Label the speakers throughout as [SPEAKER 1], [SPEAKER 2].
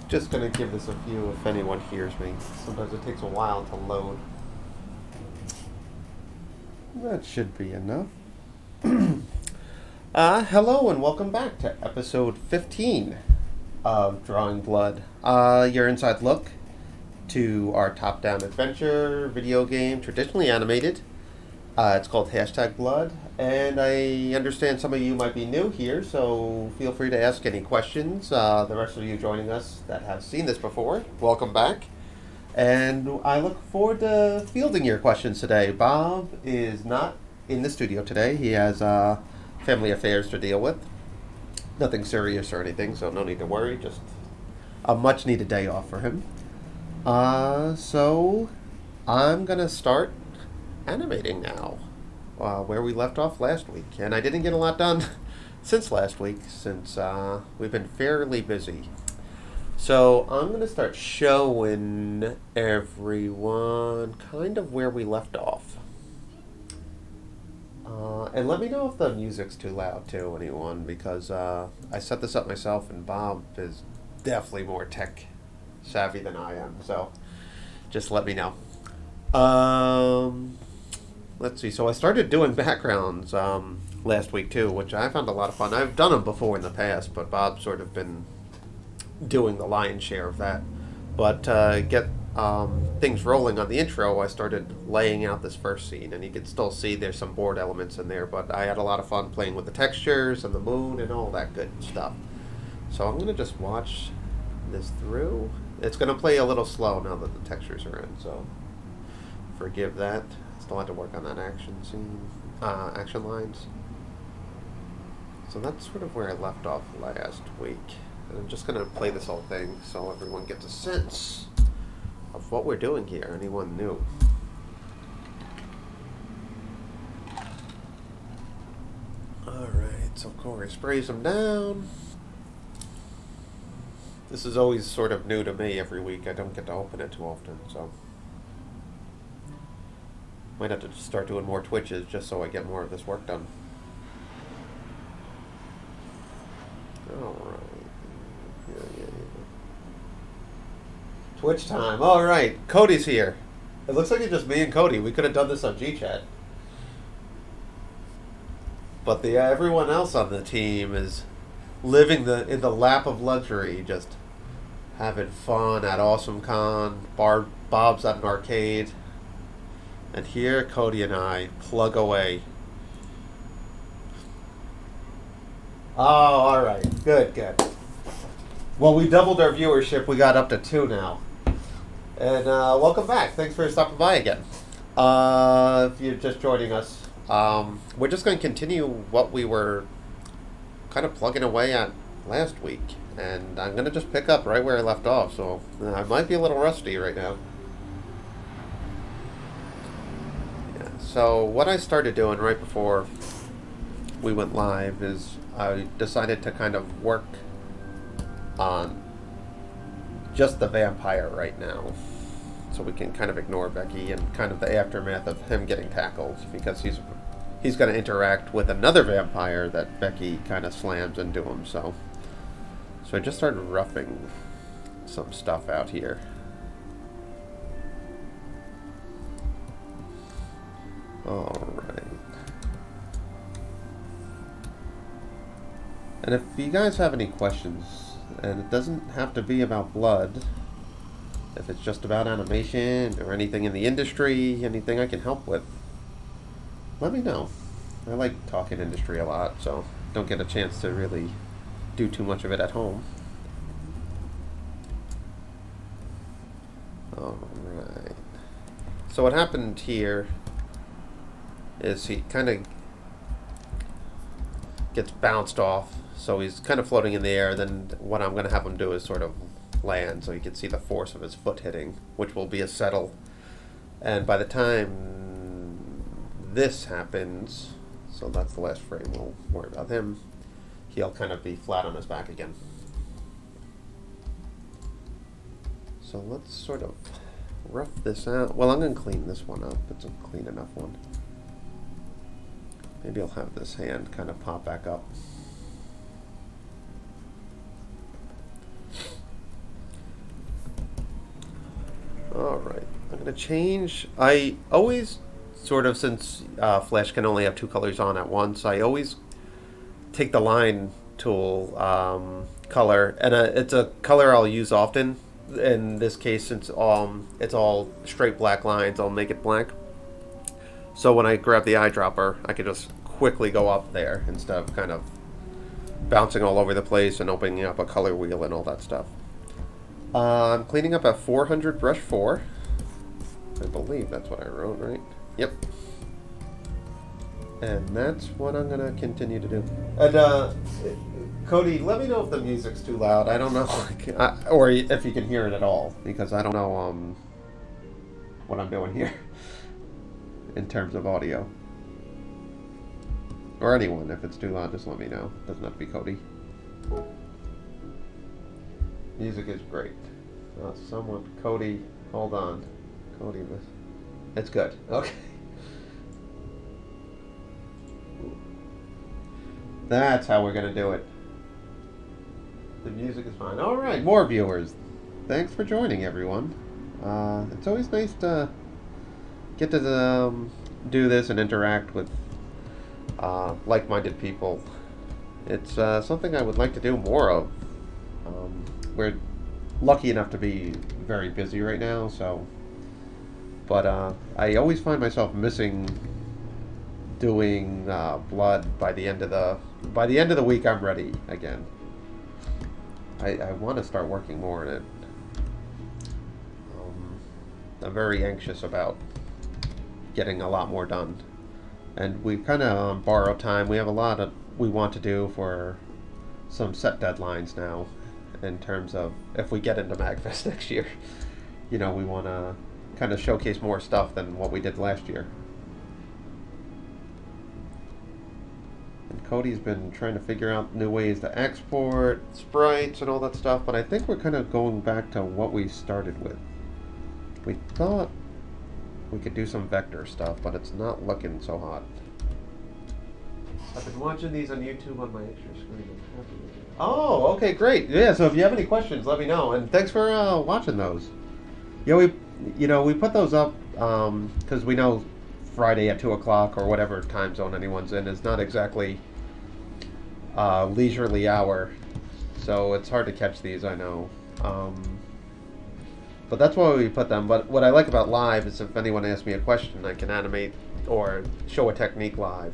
[SPEAKER 1] Just gonna give this a few if anyone hears me. Sometimes it takes a while to load. That should be enough. Hello and welcome back to episode 15 of Drawing Blood. Your inside look to our top-down adventure video game, traditionally animated. It's called #Blood, and I understand some of you might be new here, so feel free to ask any questions. The rest of you joining us that have seen this before, welcome back. And I look forward to fielding your questions today. Bob is not in the studio today. He has family affairs to deal with. Nothing serious or anything, so no need to worry. Just a much-needed day off for him. So I'm going to start animating now, where we left off last week. And I didn't get a lot done since last week, since we've been fairly busy. So I'm going to start showing everyone kind of where we left off. And let me know if the music's too loud too, anyone, because I set this up myself and Bob is definitely more tech savvy than I am, so just let me know. Let's see, so I started doing backgrounds last week too, which I found a lot of fun. I've done them before in the past, but Bob's sort of been doing the lion's share of that. But get things rolling on the intro, I started laying out this first scene, and you can still see there's some board elements in there, but I had a lot of fun playing with the textures and the moon and all that good stuff. So I'm going to just watch this through. It's going to play a little slow now that the textures are in, so forgive that. Still have to work on that action lines. So that's sort of where I left off last week. And I'm just going to play this whole thing so everyone gets a sense of what we're doing here. Anyone new? Alright, so Corey sprays them down. This is always sort of new to me every week. I don't get to open it too often, so might have to start doing more Twitches just so I get more of this work done. Alright. Yeah. Twitch time. Alright. Cody's here. It looks like it's just me and Cody. We could have done this on G-Chat. But everyone else on the team is living in the lap of luxury, just having fun at Awesome Con. Bob's at an arcade. And here, Cody and I plug away. Oh, all right. Good. Well, we doubled our viewership. We got up to 2 now. And welcome back. Thanks for stopping by again. If you're just joining us, we're just going to continue what we were kind of plugging away at last week. And I'm going to just pick up right where I left off. So I might be a little rusty right now. So what I started doing right before we went live is I decided to kind of work on just the vampire right now. So we can kind of ignore Becky and kind of the aftermath of him getting tackled, because he's going to interact with another vampire that Becky kind of slams into him. So I just started roughing some stuff out here. Alright. And if you guys have any questions, and it doesn't have to be about blood, if it's just about animation or anything in the industry, anything I can help with, let me know. I like talking industry a lot, so don't get a chance to really do too much of it at home. Alright. So what happened here is he kind of gets bounced off, so he's kind of floating in the air. Then what I'm going to have him do is sort of land, so you can see the force of his foot hitting, which will be a settle. And by the time this happens, so that's the last frame, we'll worry about him, he'll kind of be flat on his back again. So let's sort of rough this out. Well, I'm going to clean this one up. It's a clean enough one. Maybe I'll have this hand kind of pop back up. gonna change. I always sort of, since Flash can only have two colors on at once, I always take the line tool color, and it's a color I'll use often. In this case, since it's all straight black lines, I'll make it blank. So when I grab the eyedropper, I can just quickly go up there instead of kind of bouncing all over the place and opening up a color wheel and all that stuff. I'm cleaning up at 400 brush 4. I believe that's what I wrote, right? Yep. And that's what I'm going to continue to do. And, Cody, let me know if the music's too loud. I don't know. Or if you can hear it at all, because I don't know what I'm doing here in terms of audio. Or anyone, if it's too loud, just let me know. It doesn't have to be Cody. Music is great. Someone, Cody, hold on. Cody, it's good. Okay. That's how we're going to do it. The music is fine. All right, more viewers. Thanks for joining, everyone. It's always nice to get to do this and interact with like-minded people. It's something I would like to do more of. We're lucky enough to be very busy right now, so. But I always find myself missing doing blood. By the end of the week, I'm ready again. I want to start working more in it. I'm very anxious about getting a lot more done, and we kind of borrow time. We have a lot of we want to do for some set deadlines now, in terms of if we get into MagFest next year. We want to kind of showcase more stuff than what we did last year. And Cody's been trying to figure out new ways to export sprites and all that stuff, but I think we're kind of going back to what we started with. We thought we could do some vector stuff, but it's not looking so hot. I've been watching these on YouTube on my extra screen. Oh, okay, great. Yeah, so if you have any questions, let me know. And thanks for watching those. Yeah, we put those up because we know Friday at 2 o'clock or whatever time zone anyone's in is not exactly leisurely hour, so it's hard to catch these, I know. But that's why we put them. But what I like about live is if anyone asks me a question, I can animate or show a technique live.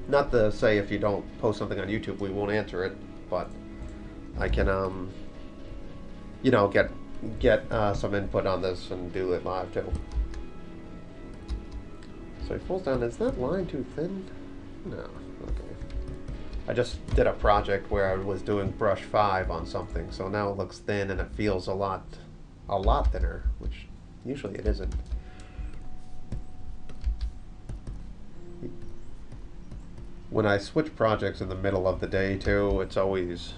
[SPEAKER 1] Not to say if you don't post something on YouTube, we won't answer it, but I can, get some input on this and do it live too. So he pulls down. Is that line too thin? No. Okay. I just did a project where I was doing brush 5 on something, so now it looks thin and it feels a lot thinner, which usually it isn't. When I switch projects in the middle of the day too, it's always,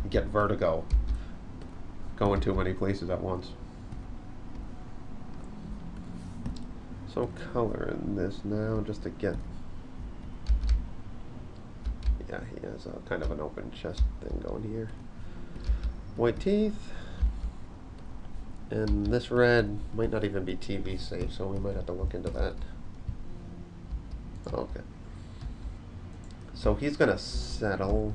[SPEAKER 1] get vertigo going too many places at once. So color in this now just to get, yeah, he has a kind of an open chest thing going here. White teeth. And this red might not even be TV safe, so we might have to look into that. Okay. So he's gonna settle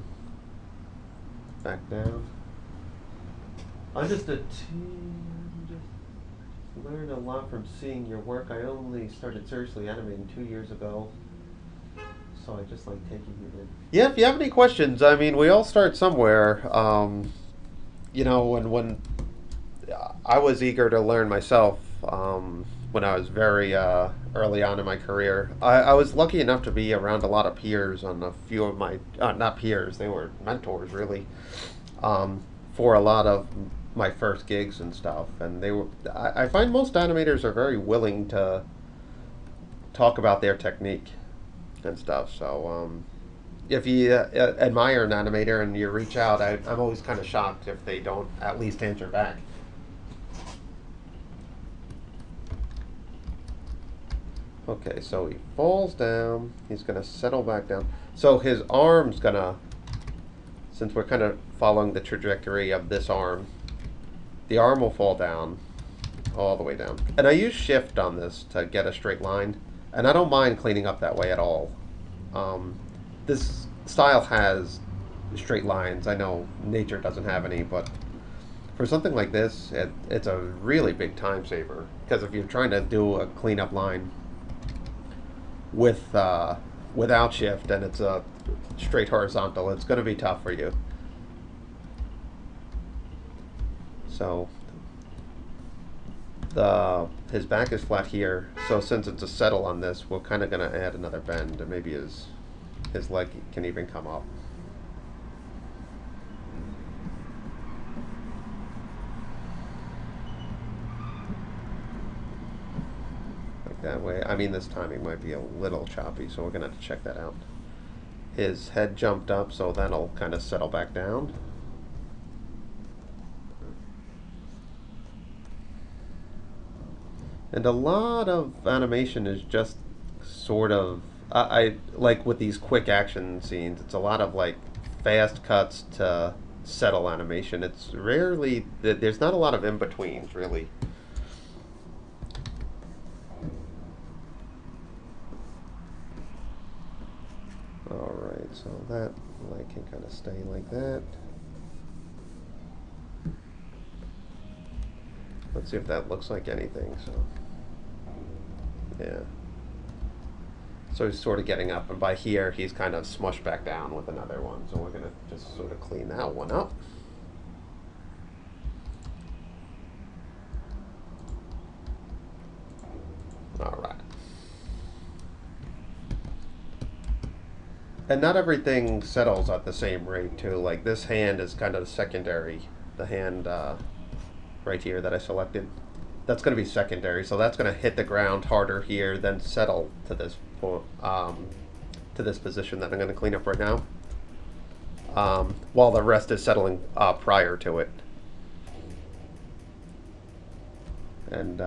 [SPEAKER 1] back down. I'm just a learned a lot from seeing your work. I only started seriously animating 2 years ago, so I just like taking you in. Yeah, if you have any questions, I mean, we all start somewhere. When I was eager to learn myself, when I was very early on in my career, I was lucky enough to be around a lot of peers on a few of my, not peers, they were mentors really, for a lot of my first gigs and stuff. And I find most animators are very willing to talk about their technique and stuff. So if you admire an animator and you reach out, I'm always kind of shocked if they don't at least answer back. Okay, so he falls down. He's going to settle back down. So his arm's going to, since we're kind of following the trajectory of this arm, the arm will fall down, all the way down. And I use shift on this to get a straight line, and I don't mind cleaning up that way at all. This style has straight lines. I know nature doesn't have any, but for something like this, it's a really big time saver. Because if you're trying to do a cleanup line with without shift and it's a straight horizontal, it's going to be tough for you. So his back is flat here, so since it's a settle on this, we're kind of going to add another bend, and maybe his leg can even come up. Like that way. I mean, this timing might be a little choppy, so we're going to have to check that out. His head jumped up, so that'll kind of settle back down. And a lot of animation is just sort of, I like with these quick action scenes, it's a lot of like fast cuts to settle animation. It's rarely, there's not a lot of in-betweens really. Alright, so that leg can kind of stay like that. Let's see if that looks like anything, so. Yeah. So he's sort of getting up, and by here he's kind of smushed back down with another one. So we're going to just sort of clean that one up. All right. And not everything settles at the same rate too. Like this hand is kind of secondary. The hand right here that I selected, that's going to be secondary, so that's going to hit the ground harder here, then settle to this position that I'm going to clean up right now, while the rest is settling prior to it. And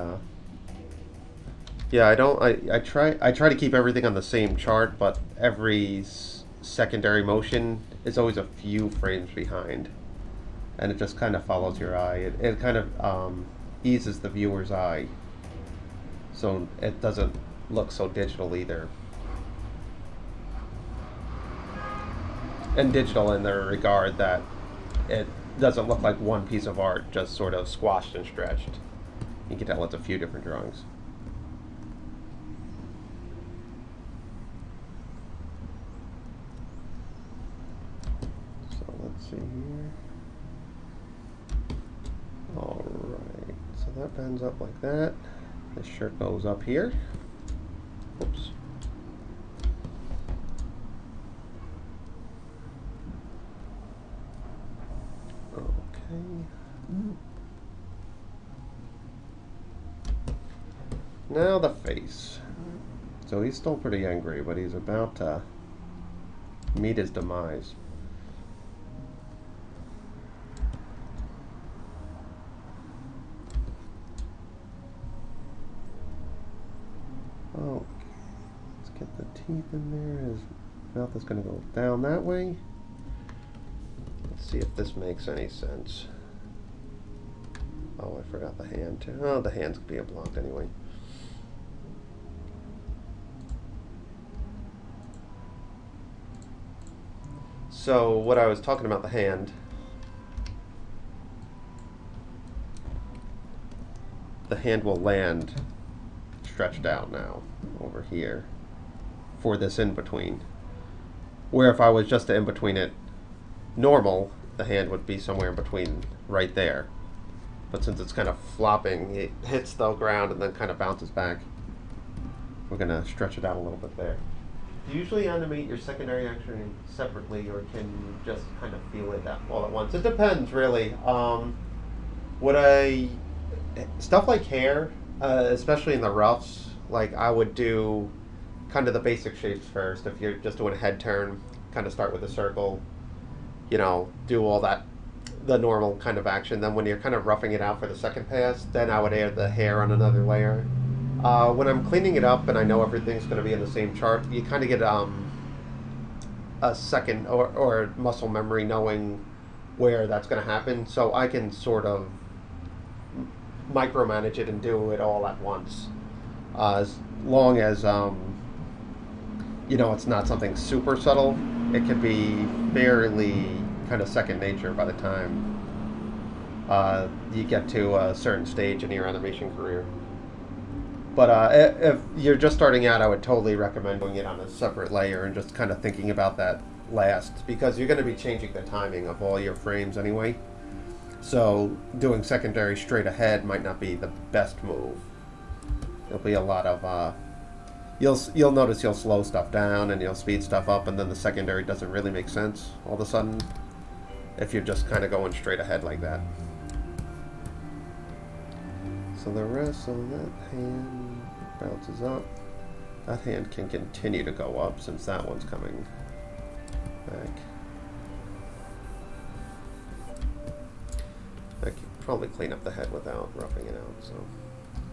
[SPEAKER 1] yeah, I try to keep everything on the same chart, but every secondary motion is always a few frames behind, and it just kind of follows your eye. It kind of eases the viewer's eye, so it doesn't look so digital either. And digital in the regard that it doesn't look like one piece of art just sort of squashed and stretched. You can tell it's a few different drawings. So let's see here. Alright, so that bends up like that. This shirt goes up here. Oops. Okay. Now the face. So he's still pretty angry, but he's about to meet his demise. Okay, let's get the teeth in there. His mouth is going to go down that way. Let's see if this makes any sense. Oh, I forgot the hand too. Oh, the hand's being blocked anyway. So what I was talking about, the hand. The hand will land stretched out now over here for this in between. Where if I was just to in between it normal, the hand would be somewhere in between right there. But since it's kind of flopping, it hits the ground and then kind of bounces back. We're going to stretch it out a little bit there. Do you usually animate your secondary action separately, or can you just kind of feel it all at once? It depends, really. Stuff like hair, especially in the roughs, like I would do kind of the basic shapes first. If you're just doing a head turn, kind of start with a circle, do all that, the normal kind of action. Then when you're kind of roughing it out for the second pass, then I would add the hair on another layer. When I'm cleaning it up and I know everything's going to be in the same chart, you kind of get a second or muscle memory knowing where that's going to happen. So I can sort of micromanage it and do it all at once. As long as it's not something super subtle, it can be fairly kind of second nature by the time you get to a certain stage in your animation career. But if you're just starting out, I would totally recommend doing it on a separate layer and just kind of thinking about that last, because you're going to be changing the timing of all your frames anyway. So doing secondary straight ahead might not be the best move. There'll be a lot of you'll notice you'll slow stuff down and you'll speed stuff up, and then the secondary doesn't really make sense all of a sudden if you're just kind of going straight ahead like that. So the rest of that hand bounces up. That hand can continue to go up since that one's coming back. I could probably clean up the head without roughing it out.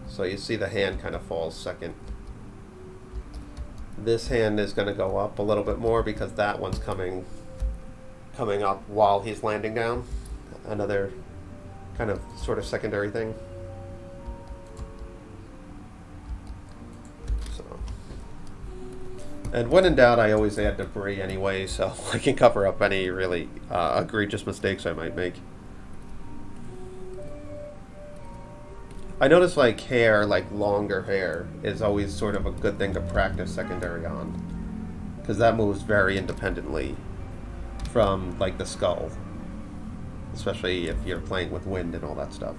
[SPEAKER 1] So you see the hand kind of falls second. This hand is going to go up a little bit more because that one's coming up while he's landing down. Another kind of sort of secondary thing. And when in doubt, I always add debris anyway, so I can cover up any really egregious mistakes I might make. I notice like hair, like longer hair, is always sort of a good thing to practice secondary on, because that moves very independently from like the skull, especially if you're playing with wind and all that stuff.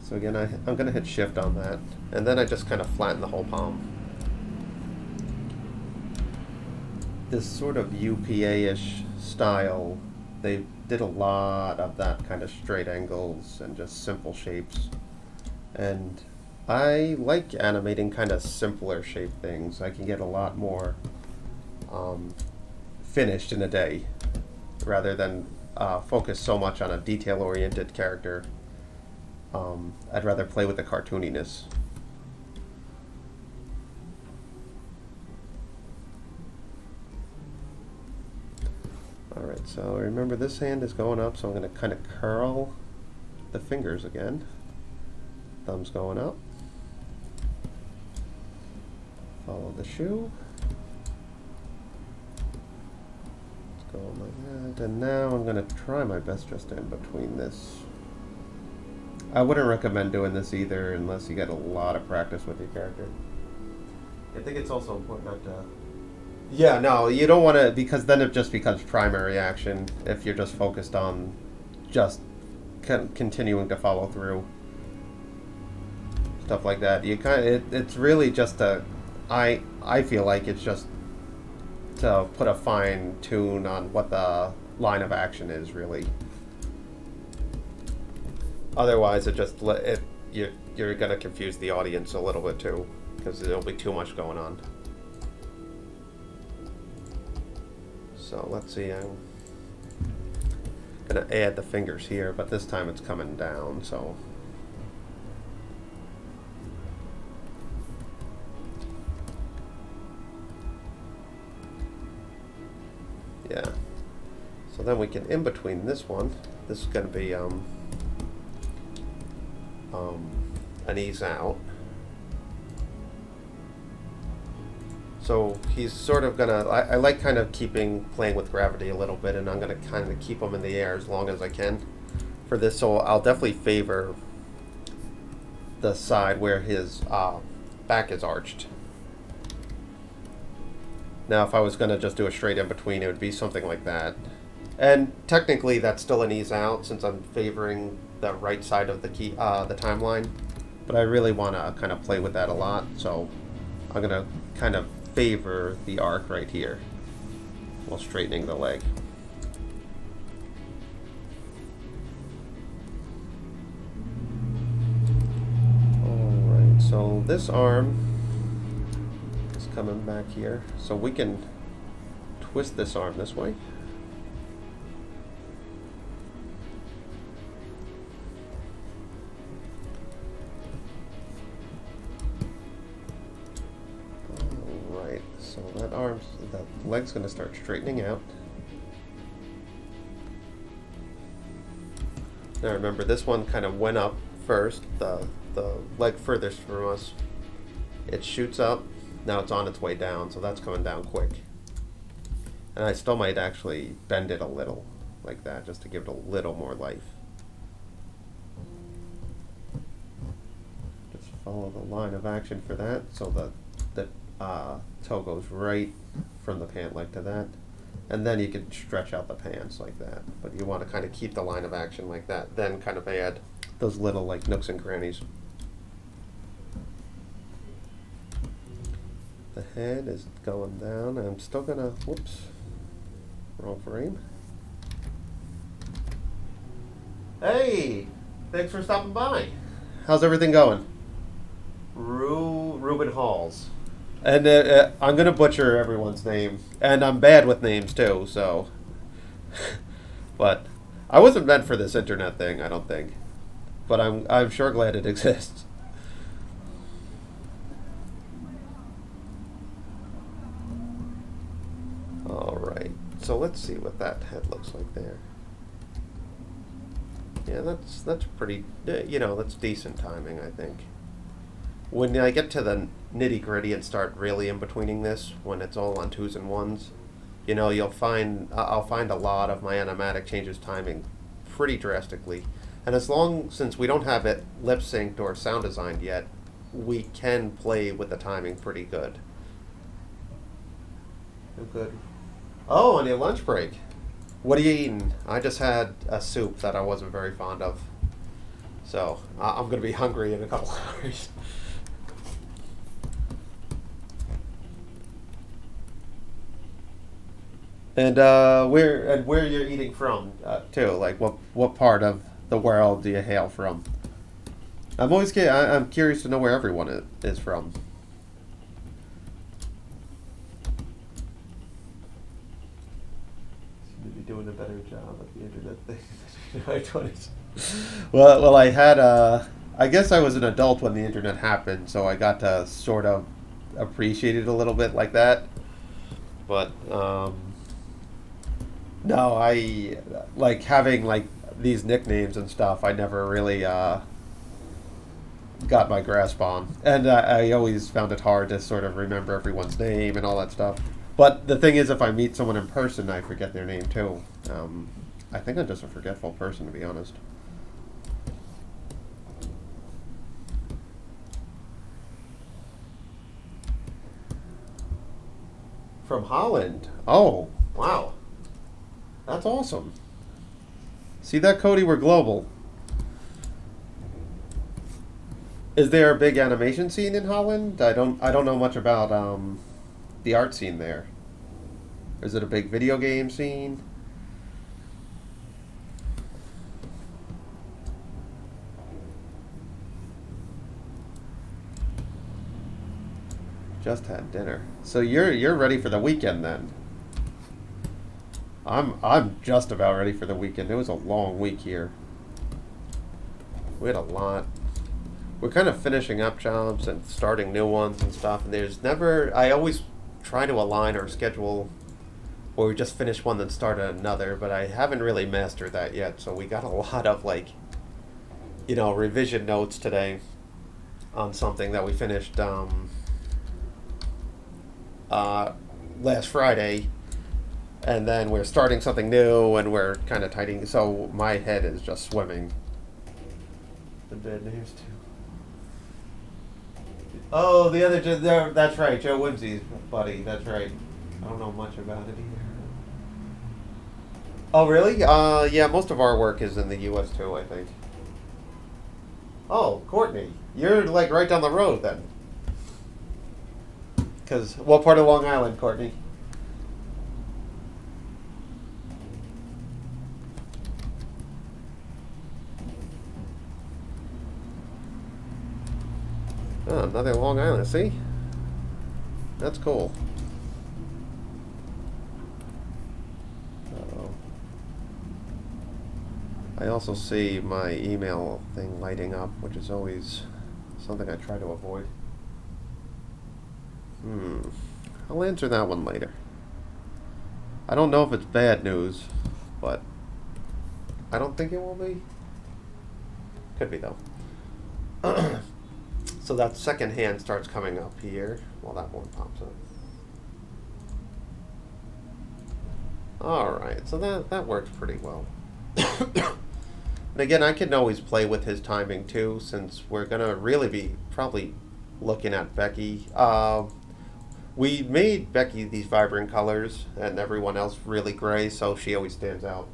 [SPEAKER 1] So again, I'm going to hit shift on that, and then I just kind of flatten the whole palm. This sort of UPA-ish style, they did a lot of that kind of straight angles and just simple shapes. And I like animating kind of simpler shape things. I can get a lot more finished in a day, rather than focus so much on a detail-oriented character. I'd rather play with the cartooniness. Alright, so remember this hand is going up, so I'm going to kind of curl the fingers again. Thumb's going up. Follow the shoe. It's going like that. And now I'm going to try my best just in between this. I wouldn't recommend doing this either unless you get a lot of practice with your character. I think it's also important not to... Yeah, no, you don't want to, because then it just becomes primary action if you're just focused on just continuing to follow through. Stuff like that. You it's really just I feel like it's just to put a fine tune on what the line of action is, really. Otherwise, you're going to confuse the audience a little bit too, because there'll be too much going on. So let's see, I'm going to add the fingers here, but this time it's coming down, so... Yeah. So then we can, in between this one, this is going to be an ease out. So he's sort of gonna, I like kind of playing with gravity a little bit, and I'm gonna kind of keep him in the air as long as I can for this. So I'll definitely favor the side where his back is arched. Now if I was gonna just do a straight in between, it would be something like that. And technically that's still an ease out since I'm favoring the right side of the timeline. But I really want to kind of play with that a lot, so I'm going to kind of favor the arc right here while straightening the leg. Alright, so this arm is coming back here, so we can twist this arm this way. So that leg's going to start straightening out. Now remember, this one kind of went up first, the leg furthest from us. It shoots up, now it's on its way down, so that's coming down quick. And I still might actually bend it a little, like that, just to give it a little more life. Just follow the line of action for that, so the toe goes right from the pant leg to that. And then you can stretch out the pants like that. But you want to kind of keep the line of action like that. Then kind of add those little like nooks and crannies. The head is going down. I'm still gonna, whoops, wrong frame. Hey, thanks for stopping by. How's everything going? Ruben Halls. And I'm going to butcher everyone's name. And I'm bad with names, too, so. But I wasn't meant for this internet thing, I don't think. But I'm sure glad it exists. Alright, so let's see what that head looks like there. Yeah, that's pretty, that's decent timing, I think. When I get to the nitty-gritty and start really in-betweening this, when it's all on 2s and 1s, I'll find a lot of my animatic changes timing pretty drastically. And since we don't have it lip-synced or sound designed yet, we can play with the timing pretty good. Good. Oh, on your lunch break. What are you eating? I just had a soup that I wasn't very fond of. So, I'm going to be hungry in a couple hours. And where you're eating from too? Like what part of the world do you hail from? I'm curious to know where everyone is from. Seem to be doing a better job at the internet thing. Well, I had I guess I was an adult when the internet happened, so I got to sort of appreciate it a little bit like that. But no, I like having like these nicknames and stuff. I never really got my grasp on, and I always found it hard to sort of remember everyone's name and all that stuff. But the thing is, if I meet someone in person, I forget their name too. I think I'm just a forgetful person, to be honest. From Holland. Oh, wow. That's awesome. See that, Cody? We're global. Is there a big animation scene in Holland? I don't know much about the art scene there. Is it a big video game scene? Just had dinner. So you're ready for the weekend then? I'm just about ready for the weekend. It was a long week here. We had a lot. We're kind of finishing up jobs and starting new ones and stuff. And I always try to align our schedule where we just finish one then start another, but I haven't really mastered that yet. So we got a lot of revision notes today on something that we finished last Friday. And then we're starting something new, and we're kind of tidying. So my head is just swimming. The bad names too. Oh, the other, that's right, Joe Whimsy's buddy. That's right. I don't know much about it either. Oh, really? Yeah, most of our work is in the U.S. too, I think. Oh, Courtney, you're like right down the road then. Because what part of Long Island, Courtney? Oh, another Long Island. See? That's cool. Uh-oh. I also see my email thing lighting up, which is always something I try to avoid. I'll answer that one later. I don't know if it's bad news, but I don't think it will be. Could be though. So that second hand starts coming up here while that one pops up. Alright, so that works pretty well. And again, I can always play with his timing too, since we're going to really be probably looking at Becky. We made Becky these vibrant colors, and everyone else really gray, so she always stands out.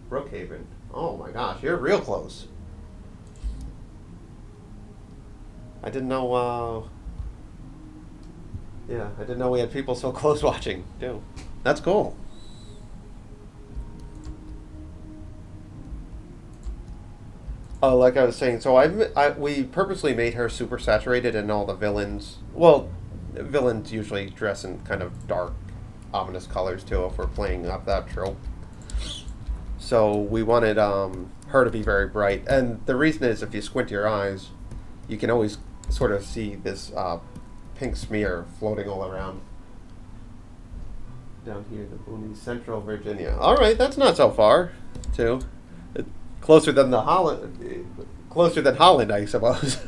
[SPEAKER 1] Brookhaven. Oh my gosh, you're real close. I didn't know, yeah, I didn't know we had people so close watching, too. That's cool. Like I was saying, so we purposely made her super saturated in all the villains. Well, villains usually dress in kind of dark, ominous colors too if we're playing up that trope. So we wanted her to be very bright, and the reason is if you squint your eyes, you can always sort of see this pink smear floating all around. Down here, the boonies, Central Virginia. All right, that's not so far, too. Closer than closer than Holland, I suppose.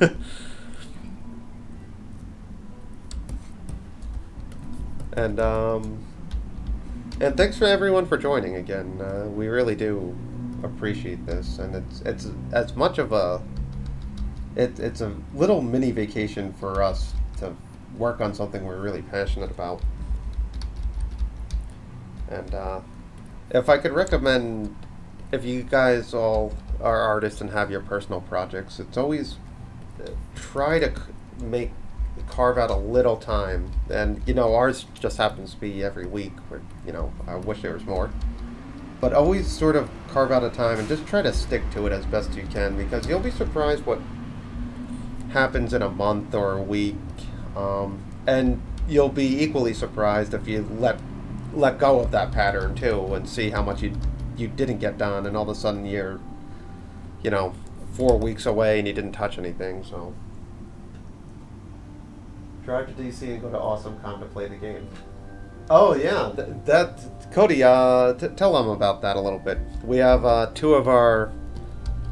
[SPEAKER 1] And thanks for everyone for joining again. We really do appreciate this, and it's as much of a it's a little mini vacation for us to work on something we're really passionate about. And if I could recommend, if you guys all are artists and have your personal projects, it's always try to carve out a little time. And ours just happens to be every week. Where, I wish there was more, but always sort of carve out a time and just try to stick to it as best you can, because you'll be surprised what happens in a month or a week, and you'll be equally surprised if you let go of that pattern too, and see how much you didn't get done, and all of a sudden you're 4 weeks away and you didn't touch anything. So drive to DC and go to AwesomeCon to play the game. Oh yeah, Cody, tell them about that a little bit. We have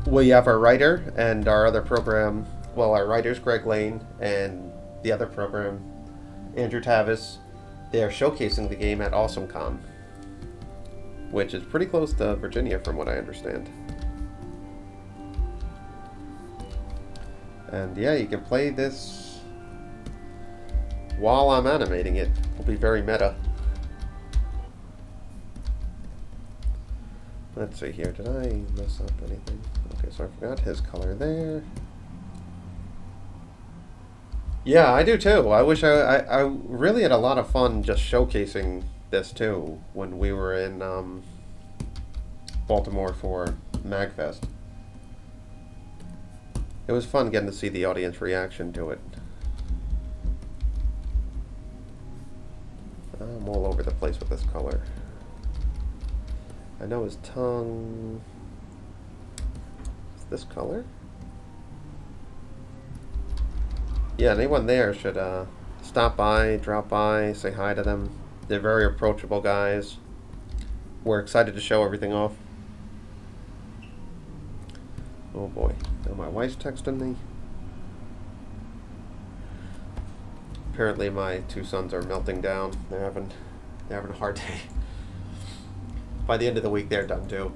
[SPEAKER 1] we have our writer and our other program. Well, our writer's Greg Lane, and the other program, Andrew Tavis. They are showcasing the game at AwesomeCon, which is pretty close to Virginia from what I understand. And yeah, you can play this while I'm animating it. It'll be very meta. Let's see here, did I mess up anything? Okay, so I forgot his color there. Yeah, I do too. I wish I really had a lot of fun just showcasing this too when we were in Baltimore for MagFest. It was fun getting to see the audience reaction to it. I'm all over the place with this color. I know his tongue is this color. Yeah, anyone there should stop by, drop by, say hi to them. They're very approachable guys. We're excited to show everything off. Oh boy, now my wife's texting me. Apparently my two sons are melting down. They're having a hard day. By the end of the week, they're done too.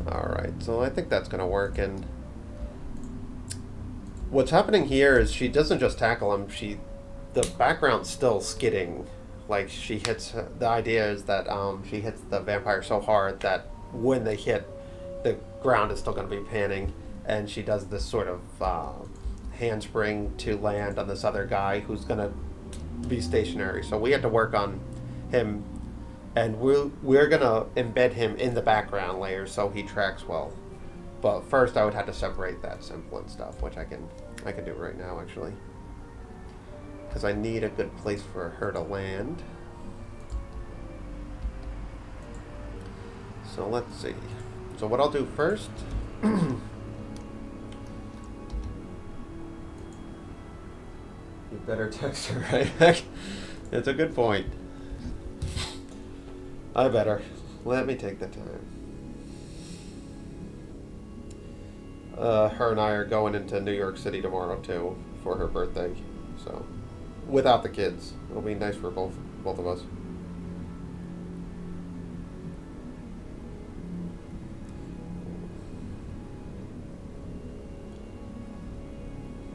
[SPEAKER 1] Alright, so I think that's gonna work. And what's happening here is she doesn't just tackle him, the background's still skidding. Like, she hits, the idea is that she hits the vampire so hard that when they hit, the ground is still going to be panning, and she does this sort of handspring to land on this other guy who's going to be stationary. So we had to work on him, and we're going to embed him in the background layer so he tracks well. But first I would have to separate that simple stuff, which I can do right now actually. Because I need a good place for her to land. So let's see. So what I'll do first, you better text her right back. It's a good point. I better. Let me take the time. Her and I are going into New York City tomorrow too for her birthday. So, without the kids, it'll be nice for both of us.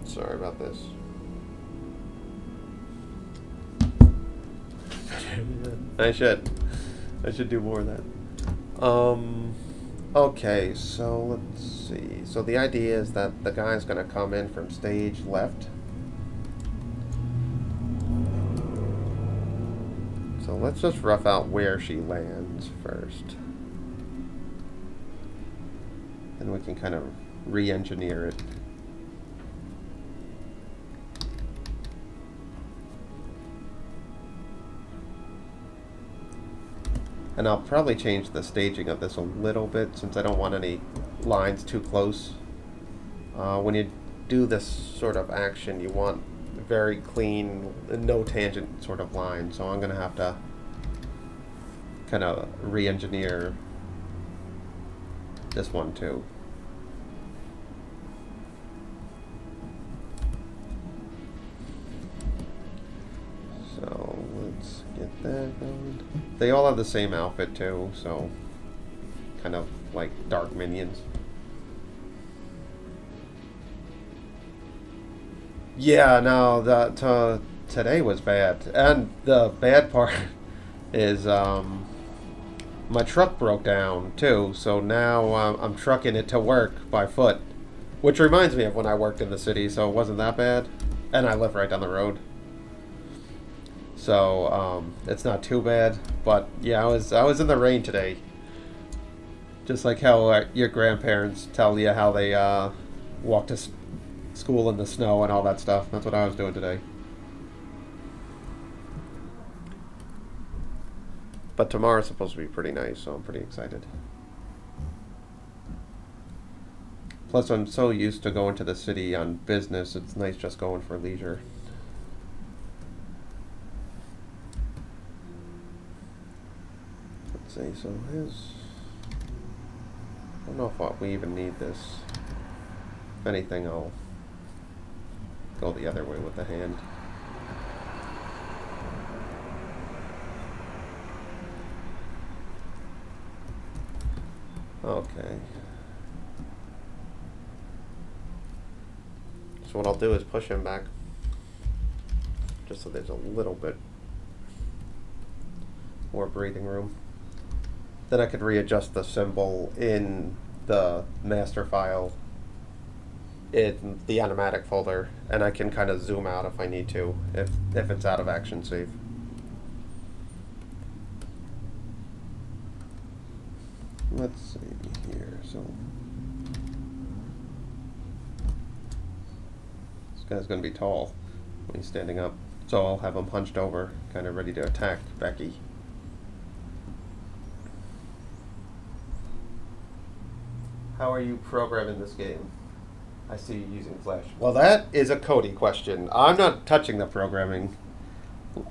[SPEAKER 1] Sorry about this. I should. I should do more of that. Okay, so let's see. So the idea is that the guy's going to come in from stage left. So let's just rough out where she lands first. And we can kind of re-engineer it. And I'll probably change the staging of this a little bit since I don't want any lines too close. When you do this sort of action, you want very clean, no tangent sort of line. So I'm going to have to kind of re-engineer this one too. So let's get that going. They all have the same outfit too, so kind of like dark minions. Yeah, no, today was bad, and the bad part is my truck broke down too. So now I'm trucking it to work by foot, which reminds me of when I worked in the city. So it wasn't that bad, and I live right down the road. So it's not too bad, but yeah, I was in the rain today, just like how your grandparents tell you how they walk to school in the snow and all that stuff. That's what I was doing today. But tomorrow's supposed to be pretty nice, so I'm pretty excited. Plus, I'm so used to going to the city on business, it's nice just going for leisure. Let's see, so his... I don't know if we even need this. If anything, I'll go the other way with the hand. Okay. So what I'll do is push him back, just so there's a little bit more breathing room. Then I could readjust the symbol in the master file in the animatic folder, and I can kind of zoom out if I need to, if it's out of action save. Let's see here. So this guy's going to be tall when he's standing up, so I'll have him hunched over, kind of ready to attack Becky. How are you programming this game? I see you using Flash. Well, that is a Cody question. I'm not touching the programming.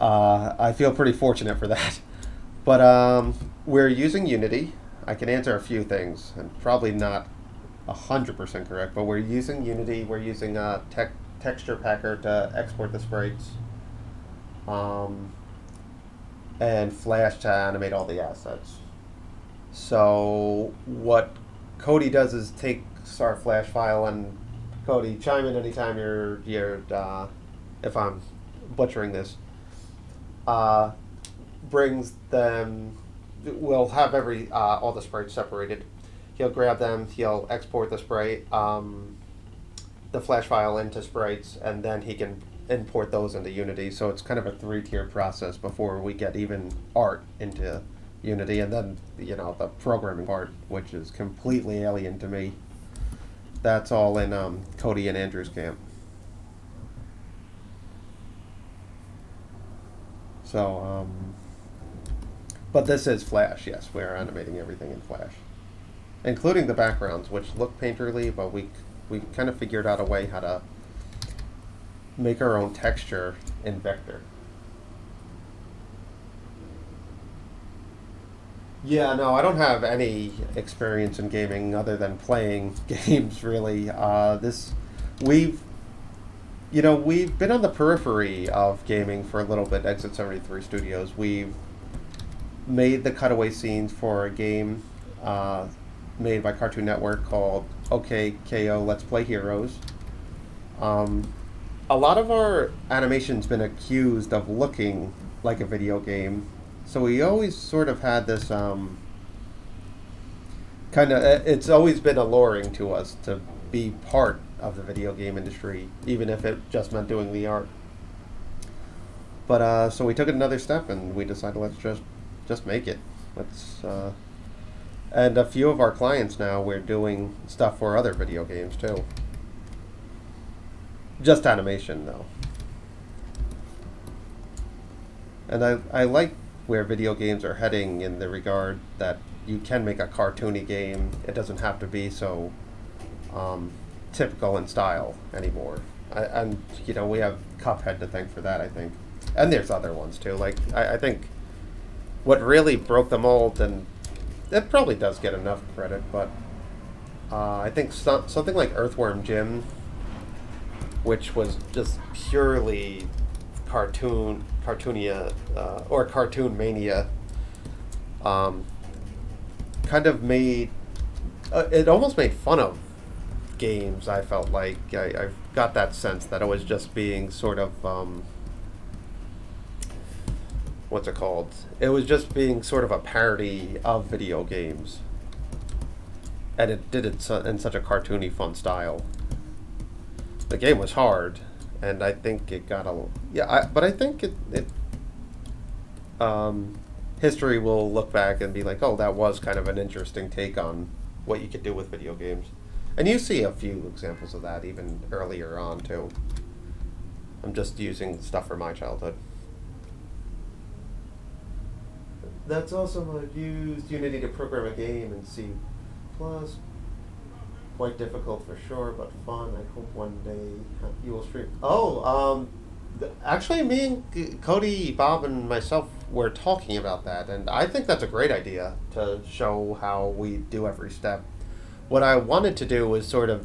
[SPEAKER 1] I feel pretty fortunate for that. But we're using Unity. I can answer a few things, and probably not 100% correct, but we're using Unity. We're using a texture packer to export the sprites, and Flash to animate all the assets. So what Cody does is takes our Flash file, and Cody, chime in anytime you're if I'm butchering this. Brings them. We'll have all the sprites separated. He'll grab them. He'll export the sprite, the Flash file into sprites, and then he can import those into Unity. So it's kind of a 3-tier process before we get even art into Unity, and then the programming part, which is completely alien to me. That's all in Cody and Andrew's camp. So, but this is Flash. Yes, we're animating everything in Flash, including the backgrounds, which look painterly, but we kind of figured out a way how to make our own texture in vector. Yeah, no, I don't have any experience in gaming other than playing games. Really, we've we've been on the periphery of gaming for a little bit. Exit 73 Studios. We've made the cutaway scenes for a game made by Cartoon Network called OKKO Let's Play Heroes. Um, a lot of our animation's been accused of looking like a video game, so we always sort of had this kind of. It's always been alluring to us to be part of the video game industry, even if it just meant doing the art. But so we took it another step, and we decided let's just make it. Let's and a few of our clients now we're doing stuff for other video games too. Just animation though. And I like where video games are heading in the regard that you can make a cartoony game. It doesn't have to be so typical in style anymore. And we have Cuphead to thank for that, I think. And there's other ones too. Like I think what really broke the mold, and it probably does get enough credit, but I think something like Earthworm Jim, which was just purely cartoonia, or cartoon mania, kind of made it almost made fun of games. I felt like I got that sense that it was just being sort of what's it called? It was just being sort of a parody of video games, and it did it in such a cartoony, fun style. The game was hard, and I think it got a little, but I think history will look back and be like, oh, that was kind of an interesting take on what you could do with video games. And you see a few examples of that even earlier on, too. I'm just using stuff from my childhood. That's also I've used Unity to program a game in C++. Quite difficult for sure, but fun. I hope one day you will stream. Oh, actually, me and Cody, Bob, and myself were talking about that, and I think that's a great idea to show how we do every step. What I wanted to do was sort of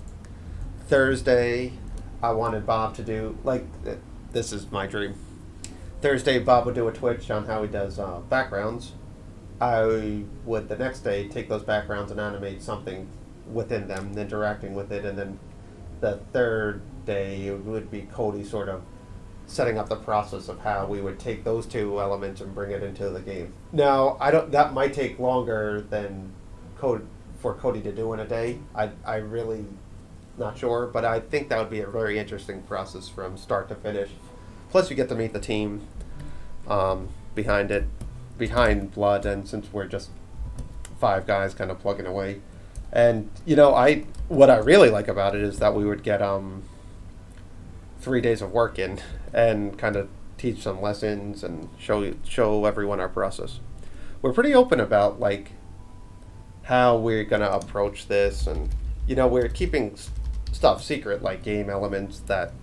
[SPEAKER 1] Thursday, I wanted Bob to do, like, this is my dream. Thursday, Bob would do a Twitch on how he does backgrounds. I would, the next day, take those backgrounds and animate something within them, interacting with it, and then the third day it would be Cody sort of setting up the process of how we would take those two elements and bring it into the game. Now, that might take longer than for Cody to do in a day. I really not sure, but I think that would be a very interesting process from start to finish. Plus, you get to meet the team behind Blood, and since we're just 5 guys kind of plugging away. And what I really like about it is that we would get 3 days of work in and kind of teach some lessons and show everyone our process. We're pretty open about like how we're gonna approach this, and we're keeping stuff secret, like game elements that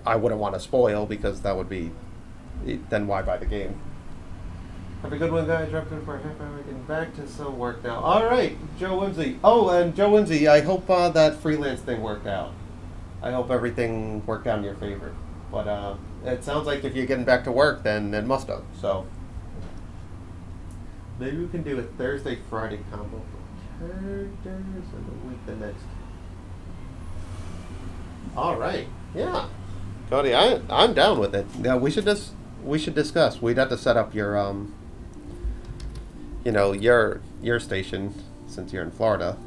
[SPEAKER 1] I wouldn't want to spoil because that would be, then why buy the game? Have a good one, guys. Dropped in for a half hour. Getting back to some work now. All right, Joe Whimsy. Oh, and Joe Whimsy, I hope that freelance thing worked out. I hope everything worked out in your favor. But it sounds like if you're getting back to work, then it must have. So maybe we can do a Thursday, Friday combo for characters and the week the next. All right. Yeah. Cody, I'm down with it. Yeah, we should discuss. We'd have to set up your your station since you're in Florida.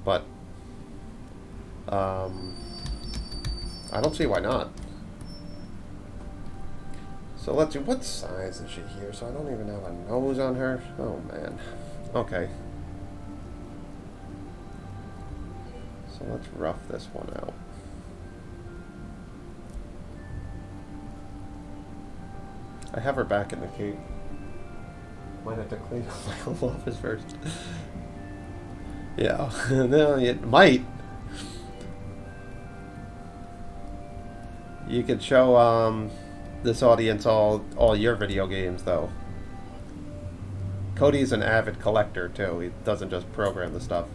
[SPEAKER 1] But I don't see why not. So let's see, what size is she here? So I don't even have a nose on her. Oh man. Okay. So let's rough this one out. I have her back in the cape. Might have to clean up my whole office first. Yeah, no, it might. You could show this audience all your video games, though. Cody's an avid collector too. He doesn't just program the stuff.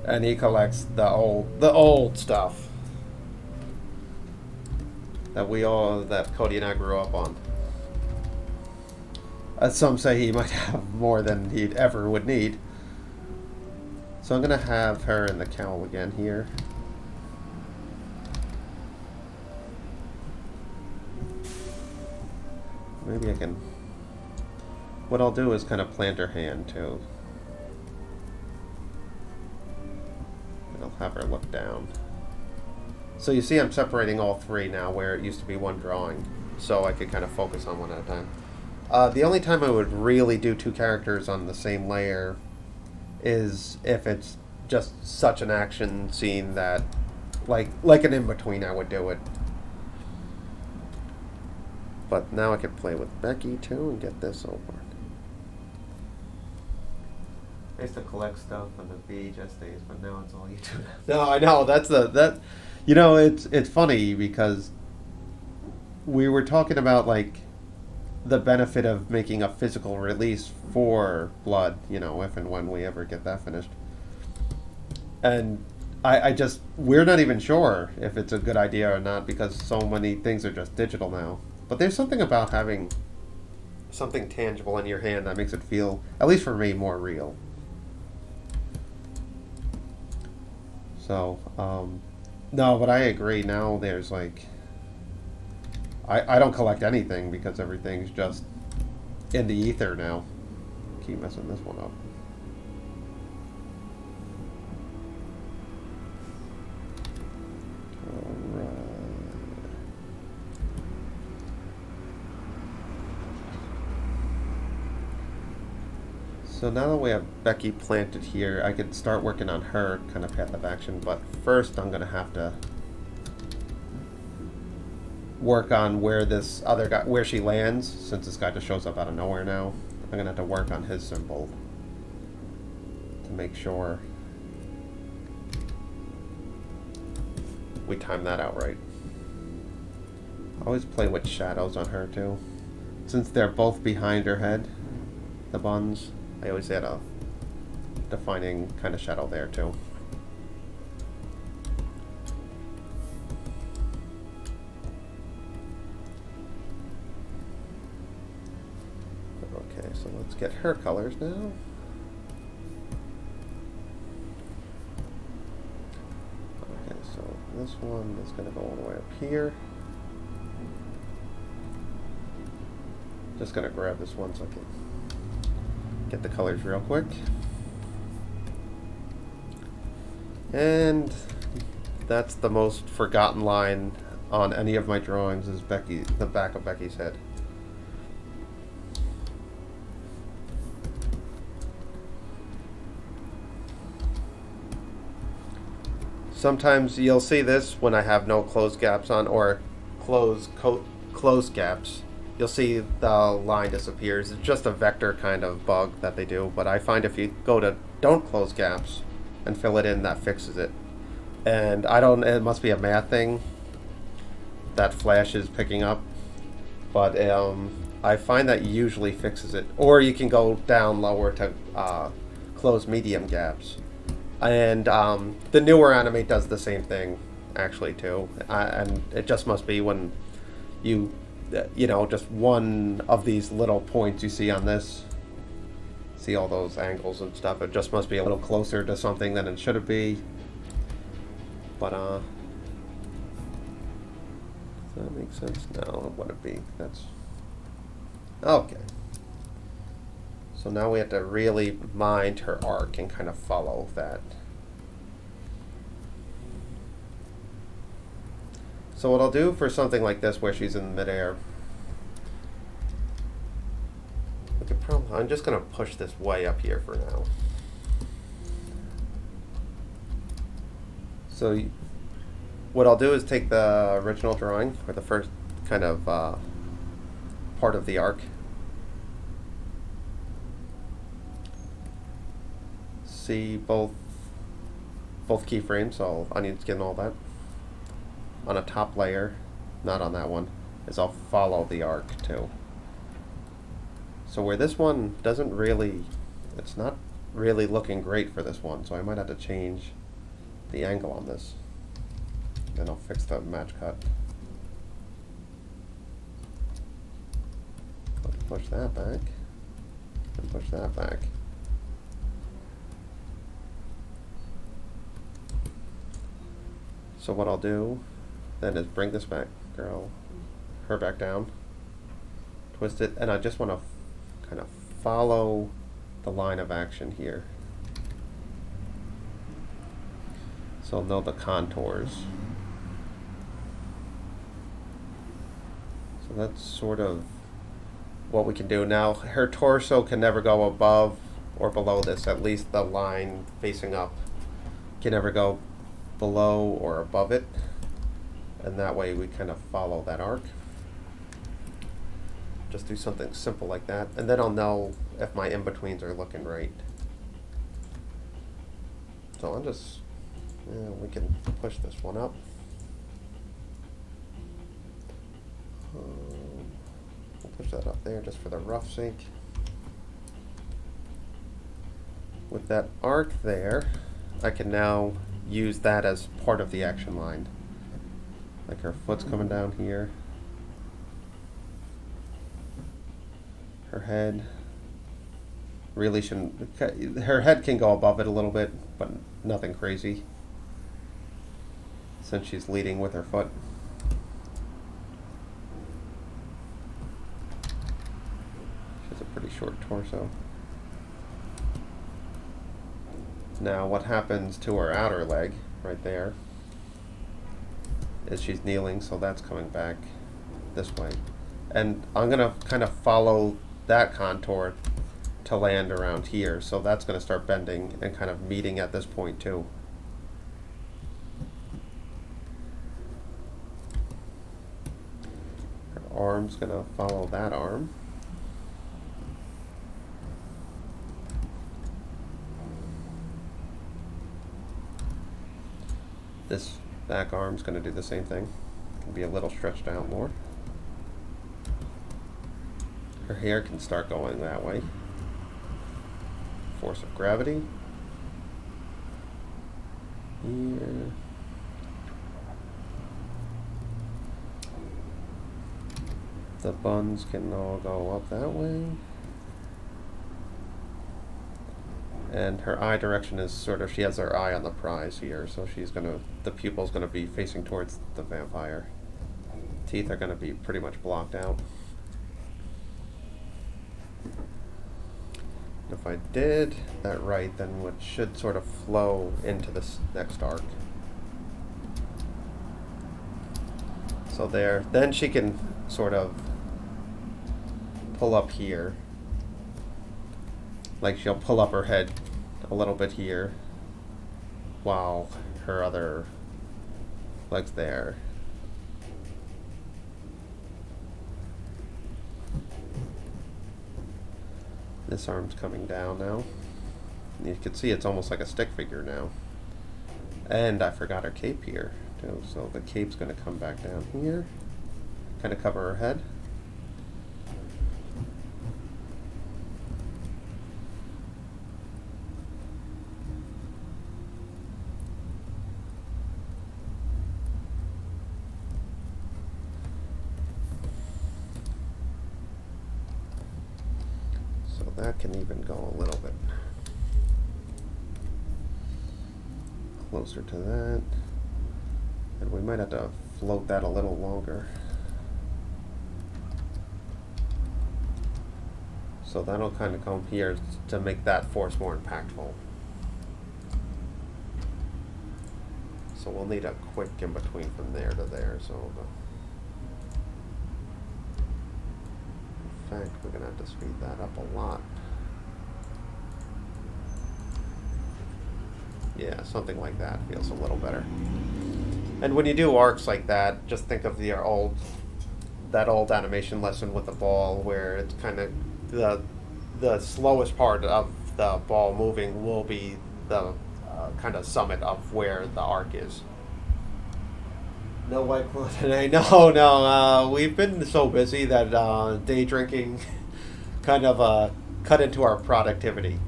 [SPEAKER 1] And he collects the old stuff that Cody and I grew up on. Some say he might have more than he'd ever would need. So I'm gonna have her in the cowl again here. Maybe I can... What I'll do is kind of plant her hand too. And I'll have her look down. So you see I'm separating all three now where it used to be one drawing. So I could kind of focus on one at a time. The only time I would really do two characters on the same layer is if it's just such an action scene that, like an in-between, I would do it. But now I can play with Becky too and get this over. I used to collect stuff on the VHS days, but now it's all YouTube. No, I know that. You know, it's funny because we were talking about like the benefit of making a physical release for Blood, you know, if and when we ever get that finished. And we're not even sure if it's a good idea or not because so many things are just digital now. But there's something about having something tangible in your hand that makes it feel, at least for me, more real. So, no, but I agree. Now there's like... I don't collect anything because everything's just in the ether now. Keep messing this one up. Alright. So now that we have Becky planted here, I could start working on her kind of path of action, but first I'm going to have to work on where this other guy, where she lands, since this guy just shows up out of nowhere now. I'm going to have to work on his symbol to make sure we time that out right. I always play with shadows on her too. Since they're both behind her head, the buns, I always had a defining kind of shadow there too. Okay, so let's get her colors now. Okay, so this one is going to go all the way up here. Just going to grab this one so I can get the colors real quick. And that's the most forgotten line on any of my drawings is the back of Becky's head. Sometimes you'll see this when I have no closed gaps on or closed gaps. You'll see the line disappears. It's just a vector kind of bug that they do, but I find if you go to don't close gaps and fill it in, that fixes it. And it must be a math thing that Flash is picking up, but I find that usually fixes it. Or you can go down lower to close medium gaps. And the newer Animate does the same thing actually too. And it just must be when you know, just one of these little points you see on this, see all those angles and stuff, it just must be a little closer to something than it should be. But does that make sense? No, it wouldn't be. That's okay. So now we have to really mind her arc and kind of follow that. So what I'll do for something like this where she's in midair, I'm just going to push this way up here for now. So what I'll do is take the original drawing, or the first kind of part of the arc. See both keyframes, so onion skin and all that. On a top layer, not on that one. is I'll follow the arc too. So where this one doesn't really, it's not really looking great for this one, so I might have to change the angle on this. Then I'll fix the match cut. Push that back, and push that back. So what I'll do then is bring this back, her back down, twist it, and I just want to kind of follow the line of action here. So I'll know the contours. So that's sort of what we can do. Now her torso can never go above or below this. At least the line facing up can never go below or above it, and that way we kind of follow that arc. Just do something simple like that, and then I'll know if my in-betweens are looking right. So I'll just, we can push this one up. We'll push that up there just for the rough sake. With that arc there, I can now use that as part of the action line. Like her foot's coming down here. Her head really shouldn't, her head can go above it a little bit, but nothing crazy, since she's leading with her foot. She has a pretty short torso. Now what happens to her outer leg, right there, is she's kneeling, so that's coming back this way. And I'm going to kind of follow that contour to land around here, so that's going to start bending and kind of meeting at this point too. Her arm's going to follow that arm. This back arm's going to do the same thing. It can be a little stretched out more. Her hair can start going that way. Force of gravity. Here. The buns can all go up that way. And her eye direction is sort of, she has her eye on the prize here, so she's gonna, the pupil's gonna be facing towards the vampire. Teeth are gonna be pretty much blocked out. If I did that right, then what should sort of flow into this next arc. So there, then she can sort of pull up here. Like she'll pull up her head a little bit here while her other leg's there. This arm's coming down now. You can see it's almost like a stick figure now. And I forgot her cape here too, so the cape's going to come back down here, kind of cover her head. That can even go a little bit closer to that, and we might have to float that a little longer. So that'll kind of come here to make that force more impactful. So we'll need a quick in between from there to there. So in fact, we're gonna have to speed that up a lot. Yeah, something like that feels a little better. And when you do arcs like that, just think of that old animation lesson with the ball, where it's kind of the slowest part of the ball moving will be the kind of summit of where the arc is. No white claw today. No, no. We've been so busy that day drinking kind of cut into our productivity.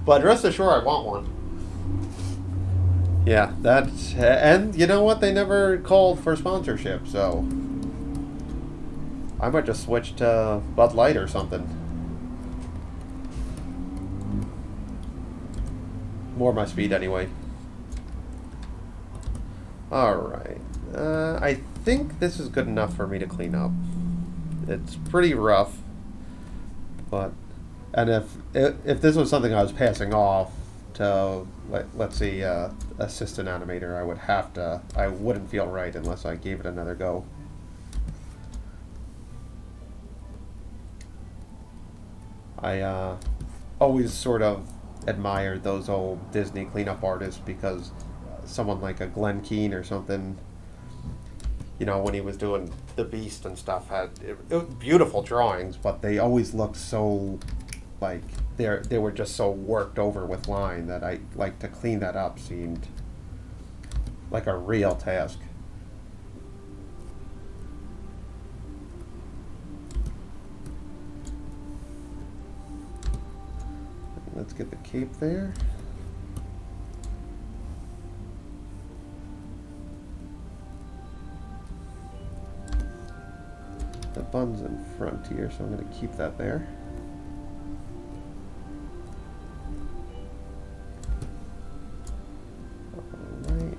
[SPEAKER 1] But rest assured, I want one. Yeah, that's and you know what? They never called for sponsorship, so I might just switch to Bud Light or something. More my speed anyway. All right. I think this is good enough for me to clean up. It's pretty rough, but and if this was something I was passing off to let's see assistant animator, I wouldn't feel right unless I gave it another go. I always sort of admired those old Disney cleanup artists because someone like a Glenn Keane or something, you know, when he was doing the Beast and stuff, had beautiful drawings, but they always looked so like they were just so worked over with line that I like to clean that up seemed like a real task. Let's get the cape there. The bun's in front here, so I'm going to keep that there. Alright.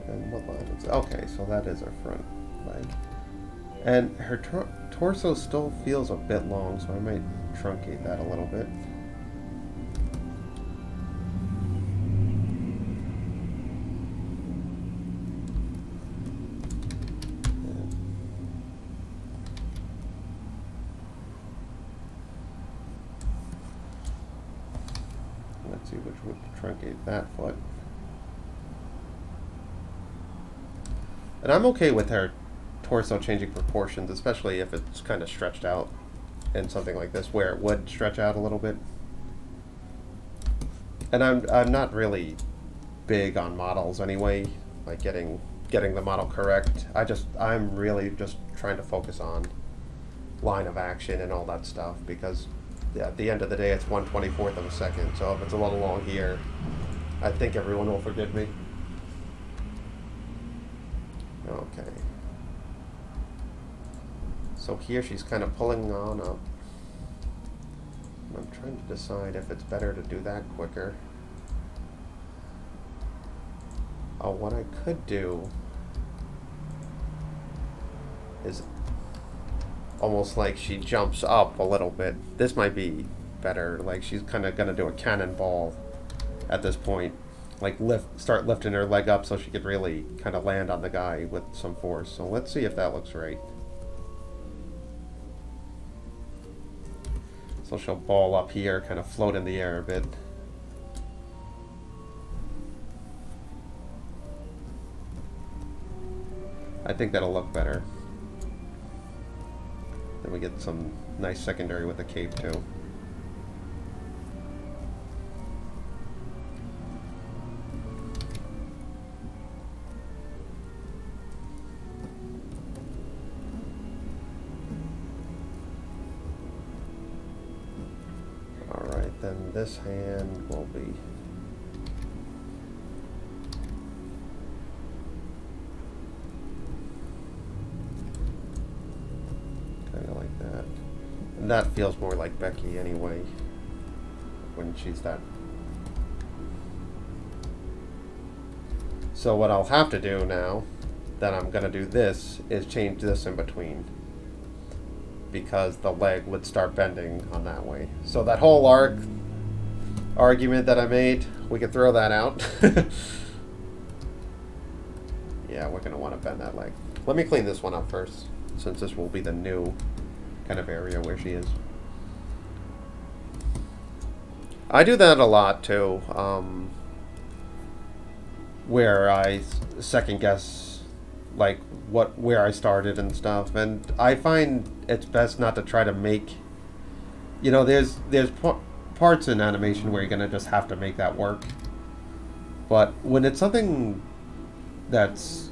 [SPEAKER 1] And what line is it? Okay, so that is her front leg. And her torso still feels a bit long, so I might truncate that a little bit. Let's see which would truncate that foot. And I'm okay with her torso changing proportions, especially if it's kind of stretched out in something like this where it would stretch out a little bit. And I'm not really big on models anyway, like getting the model correct. I'm really just trying to focus on line of action and all that stuff because at the end of the day it's 1/24th of a second, so if it's a little long here, I think everyone will forgive me. Okay. So here she's kind of pulling on up. I'm trying to decide if it's better to do that quicker. Oh, what I could do is almost like she jumps up a little bit. This might be better. Like she's kind of gonna do a cannonball at this point. Like start lifting her leg up so she could really kind of land on the guy with some force. So let's see if that looks right. So she'll ball up here, kind of float in the air a bit. I think that'll look better. Then we get some nice secondary with the cape too. Alright, then this hand will be kind of like that. And that feels more like Becky anyway, when she's that. So what I'll have to do now that I'm going to do this is change this in between, because the leg would start bending on that way. So that whole argument that I made, we could throw that out. Yeah, we're going to want to bend that leg. Let me clean this one up first, since this will be the new kind of area where she is. I do that a lot too, where I second guess like where I started and stuff, and I find it's best not to try to make You know, there's parts in animation where you're gonna just have to make that work. But when it's something that's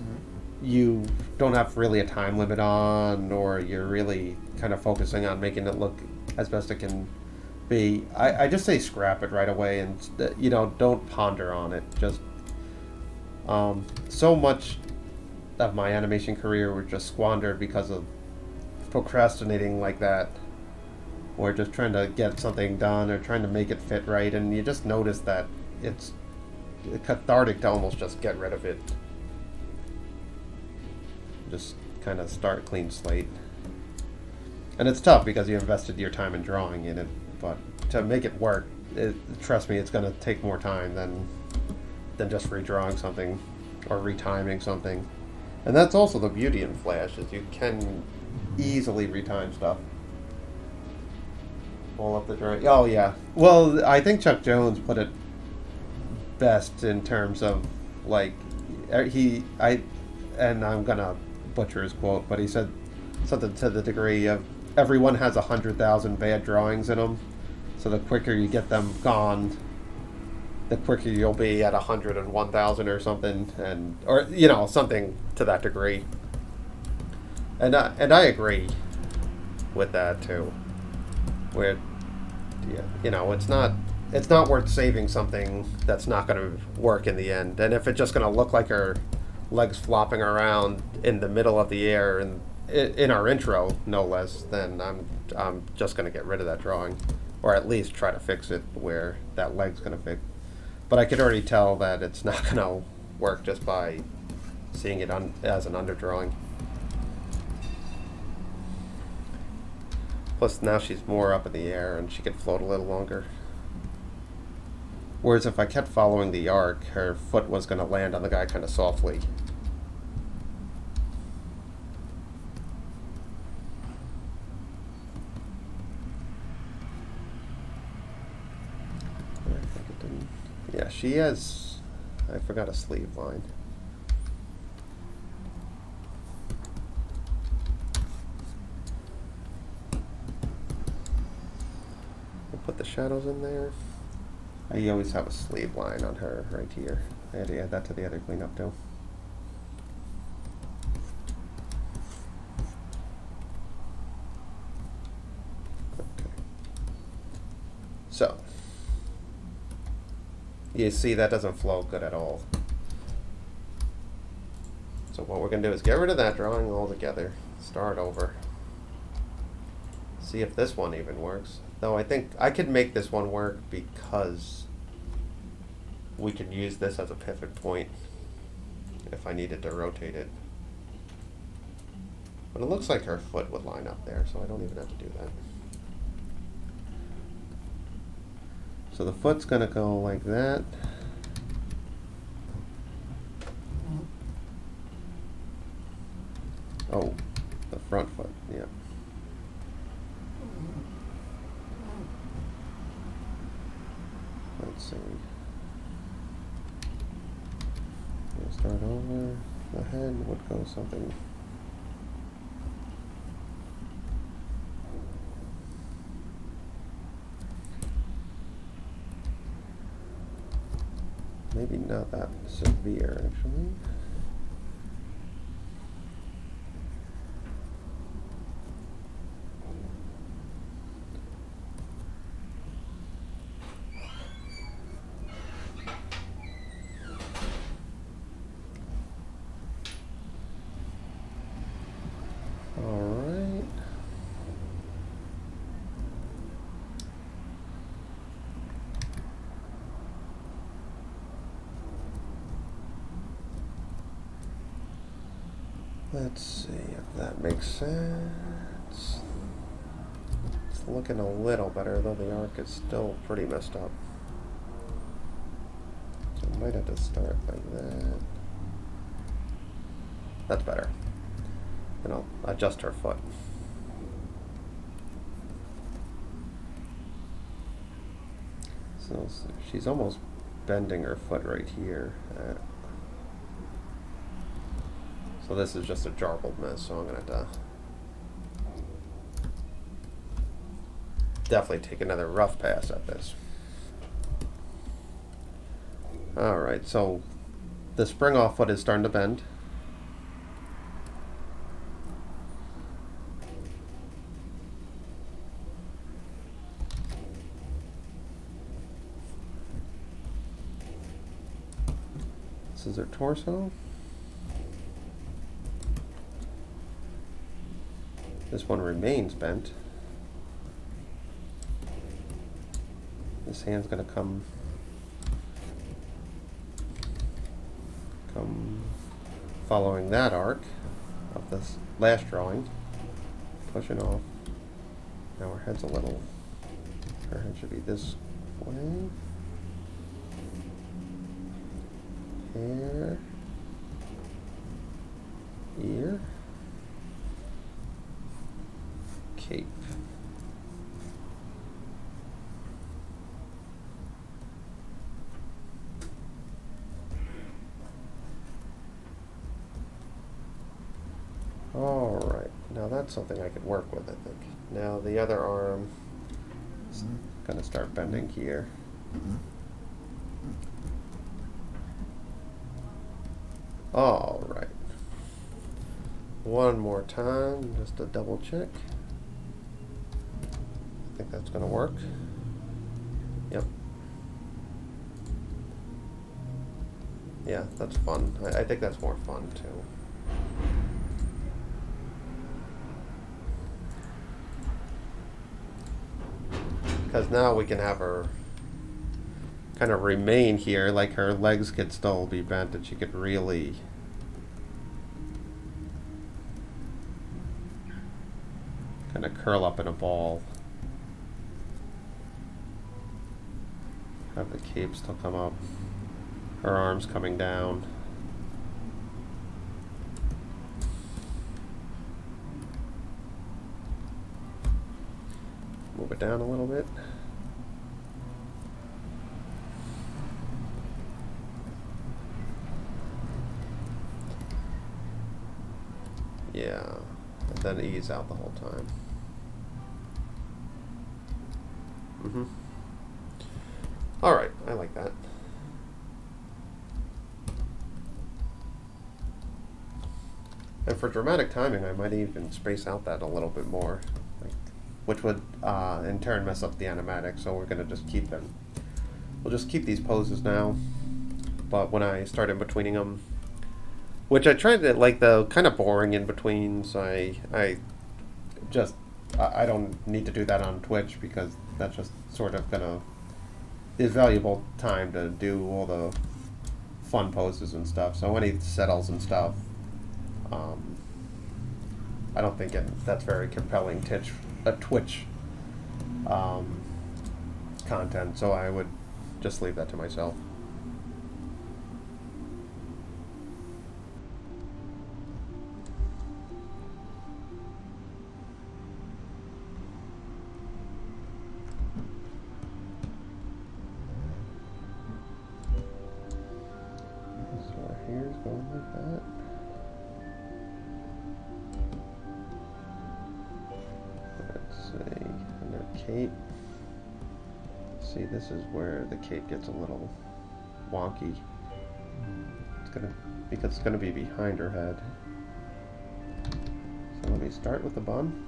[SPEAKER 1] you don't have really a time limit on, or you're really kind of focusing on making it look as best it can be, I just say scrap it right away, and don't ponder on it. Just so much of my animation career was just squandered because of procrastinating like that, or just trying to get something done or trying to make it fit right, and you just notice that it's cathartic to almost just get rid of it. Just kind of start clean slate. And it's tough because you invested your time in drawing in it, but to make it work, trust me, it's going to take more time than just redrawing something or retiming something. And that's also the beauty in Flash, is you can easily retime stuff. Pull up the drawing. Oh yeah. Well, I think Chuck Jones put it best in terms of like and I'm gonna butcher his quote, but he said something to the degree of everyone has 100,000 bad drawings in them, so the quicker you get them gone, the quicker you'll be at 101,000 or something, or something to that degree. And I agree with that too. Where it's not worth saving something that's not going to work in the end. And if it's just going to look like her legs flopping around in the middle of the air and in our intro, no less, then I'm just going to get rid of that drawing, or at least try to fix it where that leg's going to fit. But I could already tell that it's not going to work just by seeing it as an underdrawing. Plus, now she's more up in the air and she could float a little longer. Whereas if I kept following the arc, her foot was going to land on the guy kind of softly. Yeah, she has... I forgot a sleeve line. Put the shadows in there. I always have a sleeve line on her right here. I had to add that to the other cleanup too. Okay. So, you see that doesn't flow good at all. So what we're going to do is get rid of that drawing altogether. Start over. See if this one even works. Though I think I could make this one work because we could use this as a pivot point if I needed to rotate it. But it looks like her foot would line up there, so I don't even have to do that. So the foot's going to go like that. Oh, the front foot, yeah. Let's see. We'll start over. The head would go something. Maybe not that severe, actually. Let's see if that makes sense. It's looking a little better, though the arc is still pretty messed up. So I might have to start like that. That's better. And I'll adjust her foot. So she's almost bending her foot right here. So this is just a jarbled mess, so I'm going to definitely take another rough pass at this. Alright, so the spring off foot is starting to bend. This is their torso. This one remains bent. This hand's going to come following that arc of this last drawing, pushing off. Now her head's a little, her head should be this way. Hair, ear, cape. Alright, now that's something I could work with, I think. Now the other arm is going to start bending here. Alright. One more time, just to double check. I think that's going to work. Yep. Yeah, that's fun. I think that's more fun too. Because now we can have her kind of remain here, like her legs could still be bent and she could really kind of curl up in a ball. Have the cape still come up, her arms coming down. Move it down a little bit. Yeah, and then ease out the whole time. Alright, I like that. And for dramatic timing, I might even space out that a little bit more, which would in turn mess up the animatic, so we're going to just keep them. We'll just keep these poses now, but when I start in betweening them, which I tried to like the kind of boring in between, so I don't need to do that on Twitch because that's just sort of gonna is valuable time to do all the fun poses and stuff. So any settles and stuff, I don't think that's very compelling Twitch content. So I would just leave that to myself. Here's going like that. Let's see, and their cape. See, this is where the cape gets a little wonky. Because it's gonna be behind her head. So let me start with the bun.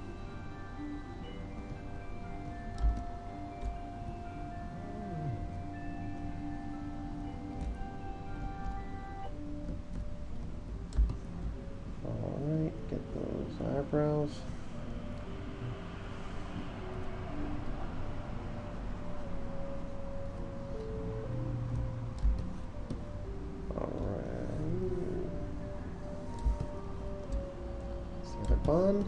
[SPEAKER 1] Get those eyebrows. Alright. See the bun.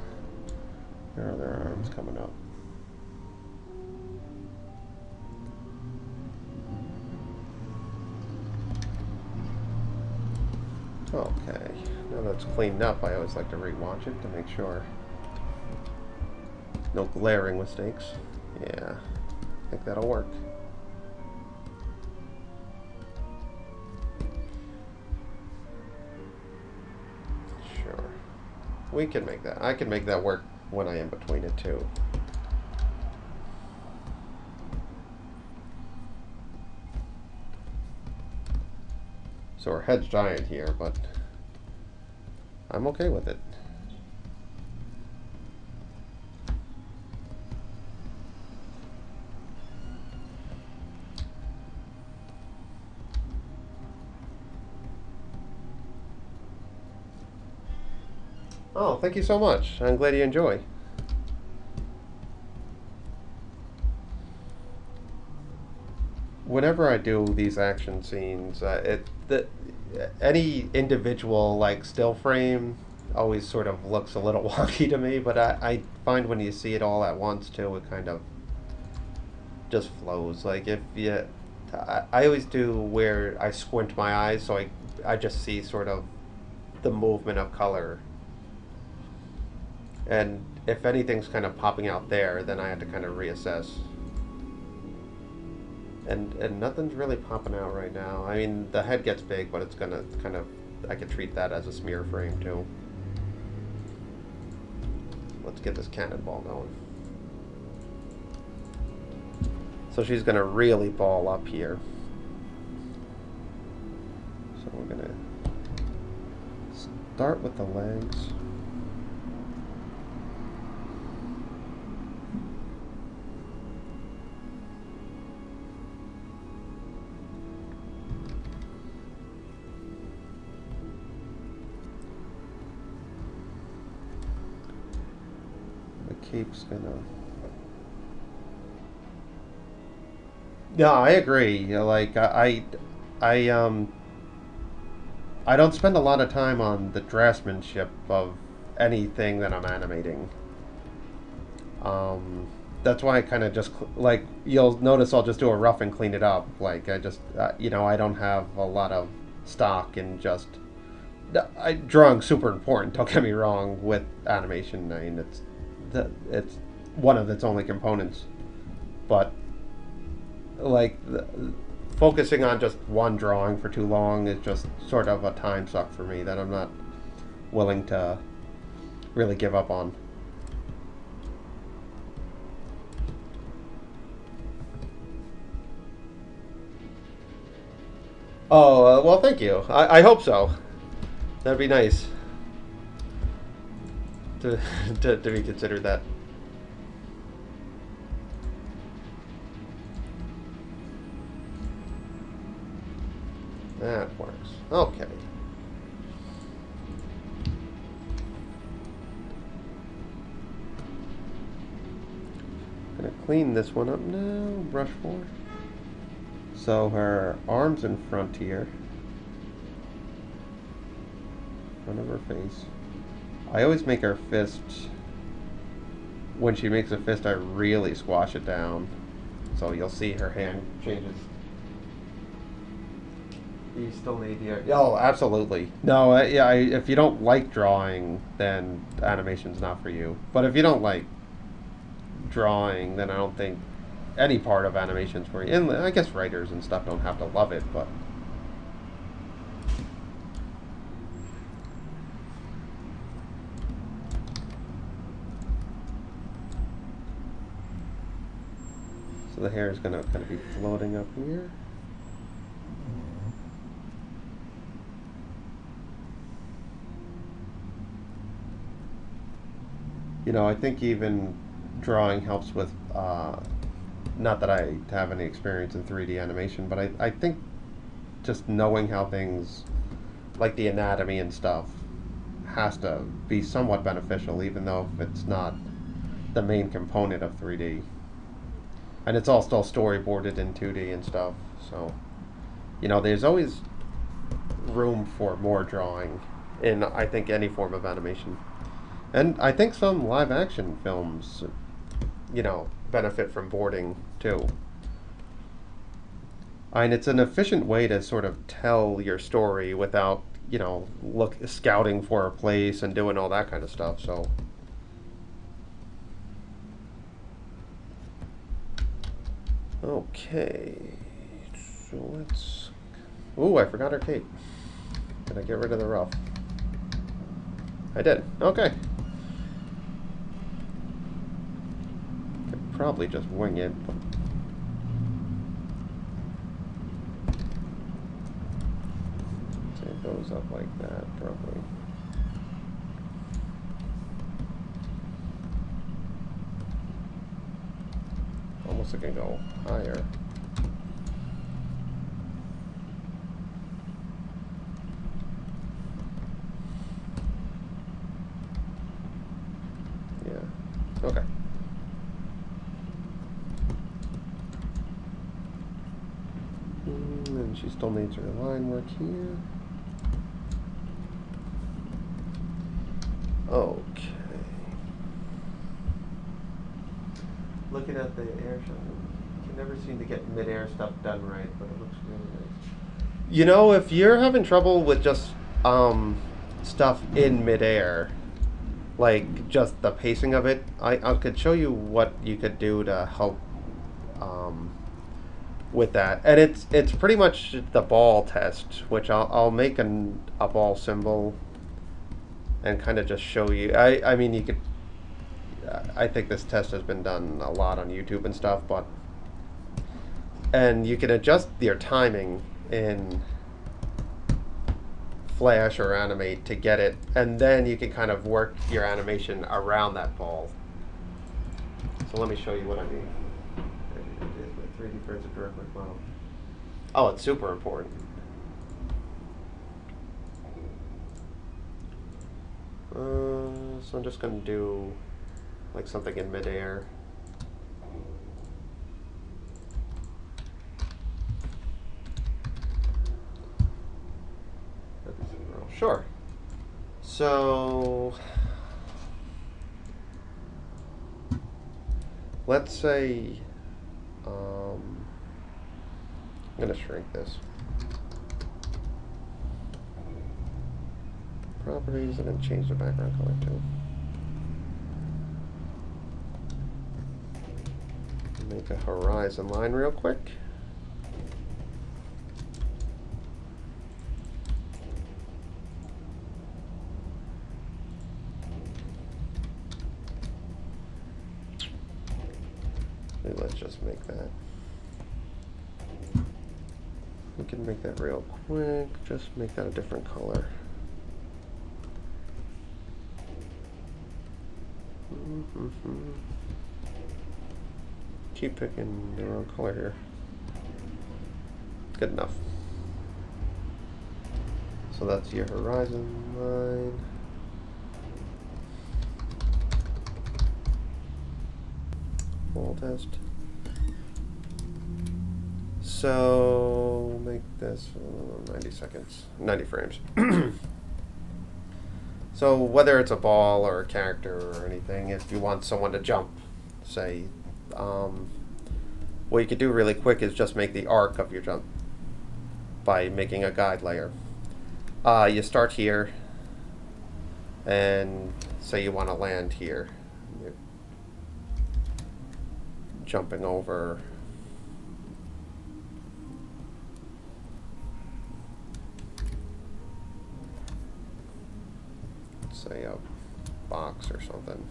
[SPEAKER 1] There are their arms coming up. Okay, now that's cleaned up, I always like to re-watch it to make sure no glaring mistakes. Yeah, I think that'll work. Sure. We can make that. I can make that work when I am between it too. So her head's giant here, but I'm okay with it. Oh, thank you so much. I'm glad you enjoy. Whenever I do these action scenes, any individual like still frame always sort of looks a little wonky to me. But I find when you see it all at once too, it kind of just flows. Like if you, I always do where I squint my eyes, so I just see sort of the movement of color. And if anything's kind of popping out there, then I have to kind of reassess. And nothing's really popping out right now. I mean, the head gets big, but it's gonna kind of, I could treat that as a smear frame too. Let's get this cannonball going. So she's gonna really ball up here. So we're gonna start with the legs. Cape's gonna. Yeah, I agree. Like I don't spend a lot of time on the draftsmanship of anything that I'm animating. That's why I kind of just like you'll notice I'll just do a rough and clean it up. Like I just I don't have a lot of stock in just. Drawing's super important. Don't get me wrong with animation. I mean it's one of its only components, but like focusing on just one drawing for too long is just sort of a time suck for me that I'm not willing to really give up on. Oh, well, thank you. I hope so. That'd be nice to, to be considered that. That works. Okay. Gonna clean this one up now. Brush 4. So her arms in front here. Front of her face. I always make her fist. When she makes a fist, I really squash it down. So you'll see her hand changes. You still need your. Oh, absolutely. No, if you don't like drawing, then animation's not for you. But if you don't like drawing, then I don't think any part of animation's for you. And I guess writers and stuff don't have to love it, but. So the hair is going to kind of be floating up here. I think even drawing helps with, not that I have any experience in 3D animation, but I think just knowing how things, like the anatomy and stuff, has to be somewhat beneficial, even though if it's not the main component of 3D. And it's all still storyboarded in 2D and stuff, so, there's always room for more drawing in, I think, any form of animation. And I think some live action films, benefit from boarding too. And it's an efficient way to sort of tell your story without, scouting for a place and doing all that kind of stuff. So, okay. So let's. Ooh, I forgot our cape. Did I get rid of the rough? I did. Okay. Probably just wing it. But goes up like that, probably. Almost it can go higher. Yeah. Okay. And she still needs her line work here. Okay. Looking at the air shot, you can never seem to get mid-air stuff done right, but it looks really nice. You know, if you're having trouble with just stuff in mid-air, like just the pacing of it, I could show you what you could do to help with that. And it's pretty much the ball test, which I'll make a ball symbol and kind of just show you. I mean, you could. I think this test has been done a lot on YouTube and stuff, and you can adjust your timing in Flash or Animate to get it, and then you can kind of work your animation around that ball. So let me show you what I mean. 3D prints a direct model. Oh, it's super important. So I'm just going to do like something in midair. Sure. So let's say I'm going to shrink this. Properties, I'm going to change the background color too. Make a horizon line real quick. Maybe let's just make that. We can make that real quick. Just make that a different color. Keep picking the wrong color here. Good enough. So that's your horizon line. Wall test. So make this 90 seconds, 90 frames. So whether it's a ball or a character or anything, if you want someone to jump, say, what you could do really quick is just make the arc of your jump by making a guide layer. You start here, and say you want to land here. You're jumping over. Say a box or something.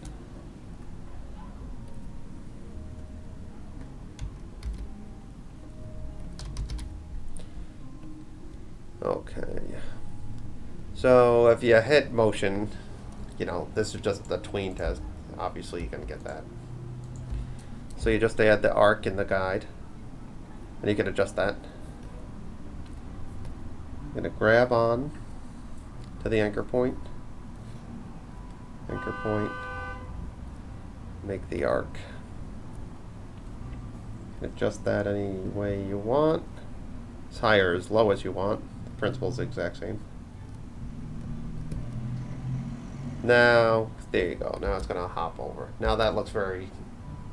[SPEAKER 1] Okay. So if you hit motion, you know, this is just the tween test. Obviously, you can get that. So you just add the arc in the guide, and you can adjust that. I'm going to grab on to the anchor point. Anchor point. Make the arc. Adjust that any way you want. As high or as low as you want. The principle is the exact same. Now, there you go. Now it's going to hop over. Now that looks very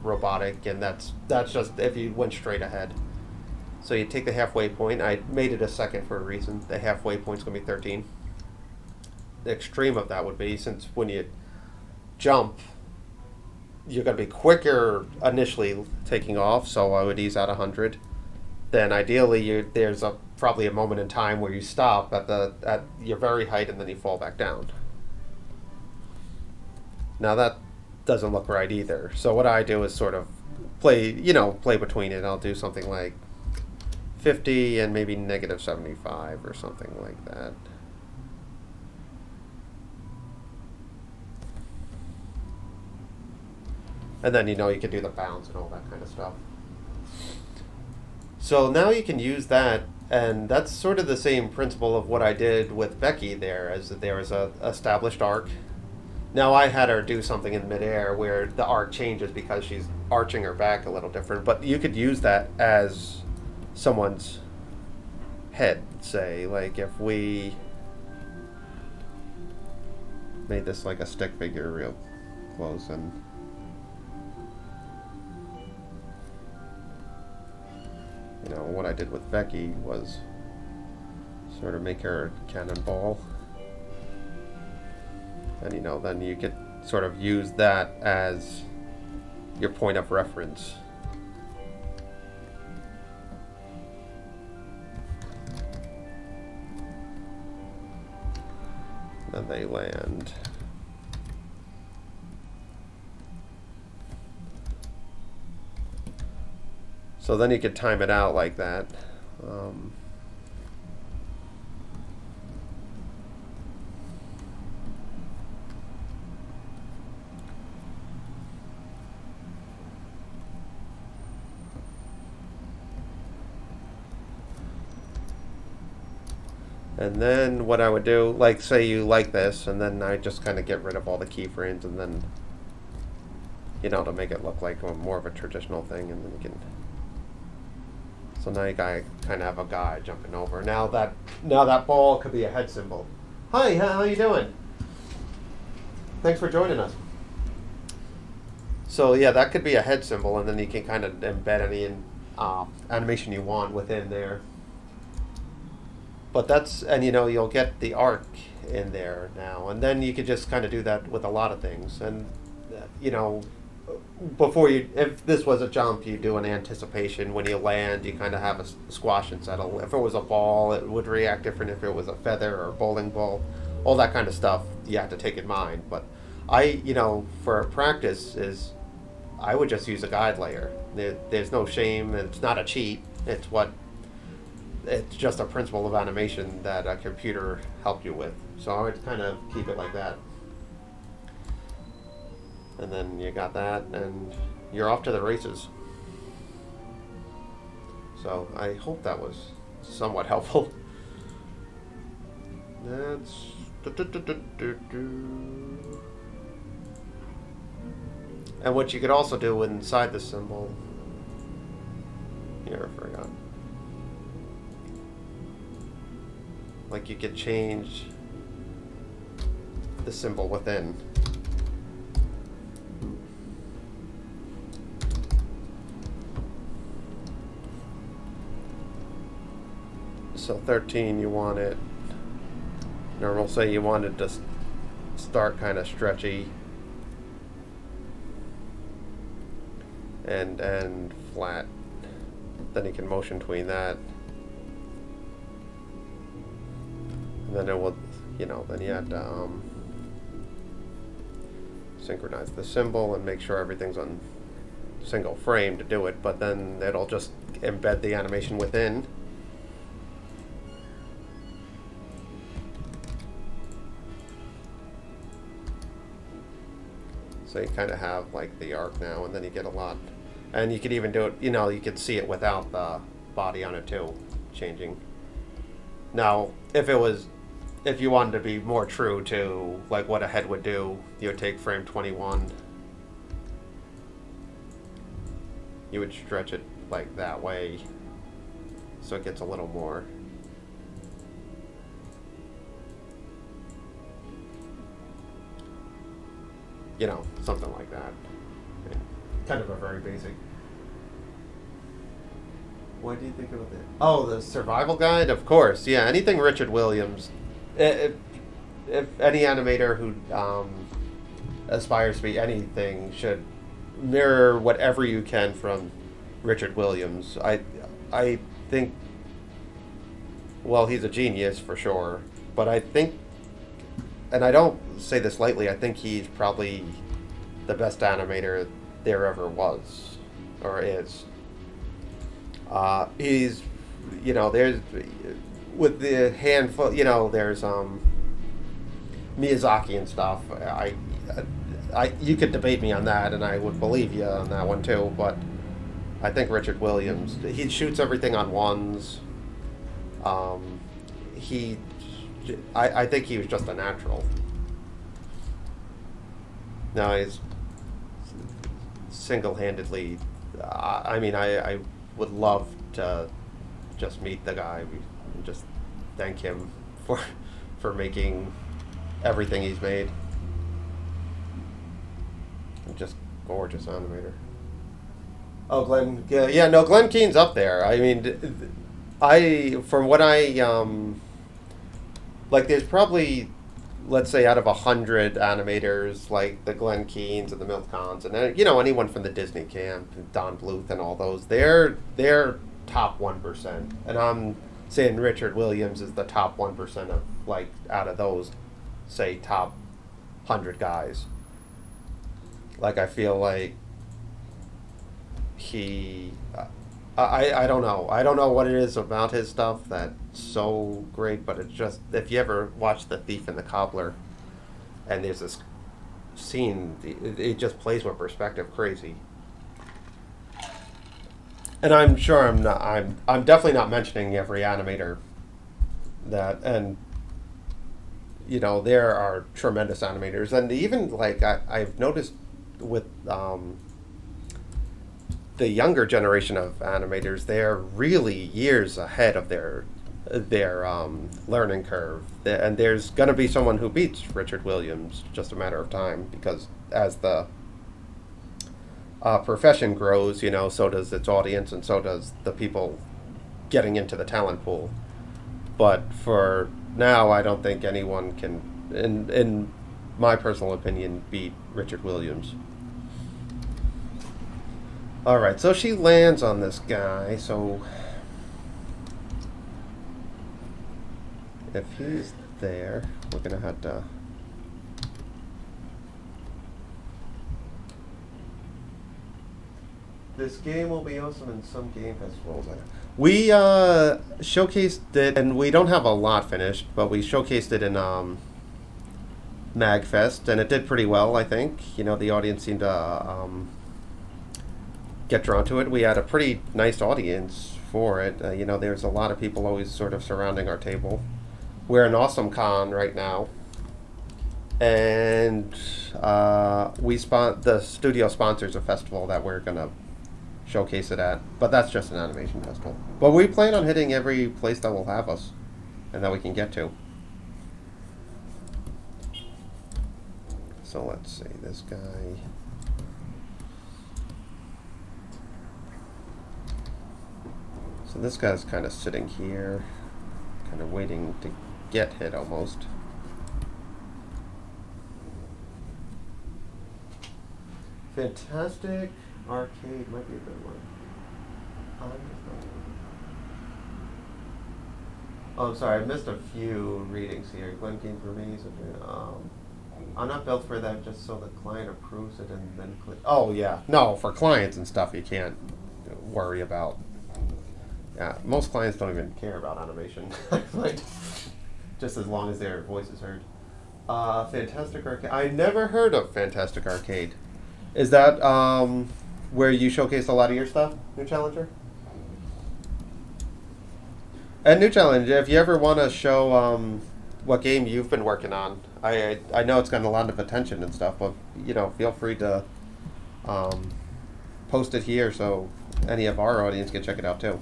[SPEAKER 1] robotic, and that's just if you went straight ahead. So you take the halfway point. I made it a second for a reason. The halfway point's going to be 13. The extreme of that would be, since when you jump, you're going to be quicker initially taking off, so I would ease out 100. Then ideally, there's probably a moment in time where you stop at your very height, and then you fall back down. Now that doesn't look right either. So what I do is sort of play between it. I'll do something like 50 and maybe negative 75 or something like that. And then, you can do the bounce and all that kind of stuff. So now you can use that, and that's sort of the same principle of what I did with Becky there, as that there was a established arc. Now I had her do something in midair where the arc changes because she's arching her back a little different, but you could use that as someone's head, say, like if we made this like a stick figure real close, and what I did with Becky was sort of make her a cannonball. And, then you could sort of use that as your point of reference. Then they land. So then you could time it out like that. And then what I would do, like say you like this, and then I just kind of get rid of all the keyframes, and then, to make it look like more of a traditional thing, and then you can. So now you kind of have a guy jumping over. Now that ball could be a head symbol. Hi, how you doing? Thanks for joining us. So yeah, that could be a head symbol, and then you can kind of embed any animation you want within there. But you'll get the arc in there now, and then you could just kind of do that with a lot of things. And if this was a jump, you do an anticipation. When you land, you kind of have a squash and settle. If it was a ball, it would react different. If it was a feather or a bowling ball, all that kind of stuff you have to take in mind. But for practice I would just use a guide layer. There's no shame. It's not a cheat. It's just a principle of animation that a computer helped you with. So I would kind of keep it like that. And then you got that, and you're off to the races. So I hope that was somewhat helpful. That's... And what you could also do inside the symbol... Here, I forgot. Like you could change the symbol within. So 13, you want it, or we'll say you want it to start kind of stretchy and flat. Then you can motion between that. And then it will, then you have to synchronize the symbol and make sure everything's on single frame to do it, but then it'll just embed the animation within. So you kind of have like the arc now, and then you get a lot. And you could even do it, you could see it without the body on it too, changing. Now, if you wanted to be more true to like what a head would do, you would take frame 21. You would stretch it like that way, so it gets a little more. Something like that. Kind of a very basic. What do you think about that? Oh, the survival guide? Of course, yeah. Anything Richard Williams. If any animator who aspires to be anything should mirror whatever you can from Richard Williams. I think, well, he's a genius for sure, but I think, and I don't say this lightly, I think he's probably the best animator there ever was, or is. He's, there's, with the handful, there's Miyazaki and stuff. you could debate me on that, and I would believe you on that one too. But I think Richard Williams, he shoots everything on ones. Um, he, I think he was just a natural. Now he's single-handedly. I mean, I would love to just meet the guy and just thank him for making everything he's made. Just gorgeous animator. Oh, Glenn. Yeah, yeah. No, Glenn Keane's up there. I mean, from what like, there's probably, let's say, out of 100 animators, like the Glenn Keanes and the Milt Kahns, and anyone from the Disney camp, Don Bluth and all those, they're top 1%, and I'm saying Richard Williams is the top 1% of, like, out of those, say, top 100 guys. Like, I feel like he, I don't know. I don't know what it is about his stuff that's so great, but it's just, if you ever watch The Thief and the Cobbler, and there's this scene, it just plays with perspective crazy. And I'm sure I'm definitely not mentioning every animator that, and there are tremendous animators, and even, like, I've noticed with the younger generation of animators, they're really years ahead of their learning curve, and there's going to be someone who beats Richard Williams, just a matter of time, because as the profession grows, so does its audience, and so does the people getting into the talent pool. But for now, I don't think anyone can, in my personal opinion, beat Richard Williams. Alright, so she lands on this guy, so if he's there, we're going to have to... This game will be awesome in some game festivals. We showcased it, and we don't have a lot finished, but we showcased it in MagFest, and it did pretty well, I think. The audience seemed to get drawn to it. We had a pretty nice audience for it. There's a lot of people always sort of surrounding our table. We're in Awesome Con right now, and the studio sponsors a festival that we're gonna showcase it at, but that's just an animation festival. But we plan on hitting every place that will have us and that we can get to. So let's see, this guy. So this guy's kind of sitting here, kind of waiting to get hit almost. Fantastic Arcade might be a good one. Oh, I'm sorry, I missed a few readings here. Glenn Keane for me. I'm not built for that, just so the client approves it and then click. Oh, yeah. No, for clients and stuff, you can't worry about. Yeah, most clients don't even care about animation. Like, just as long as their voice is heard. Fantastic Arcade. I never heard of Fantastic Arcade. Is that where you showcase a lot of your stuff, New Challenger? And New Challenge, if you ever want to show what game you've been working on, I know it's gotten a lot of attention and stuff, but feel free to post it here so any of our audience can check it out too.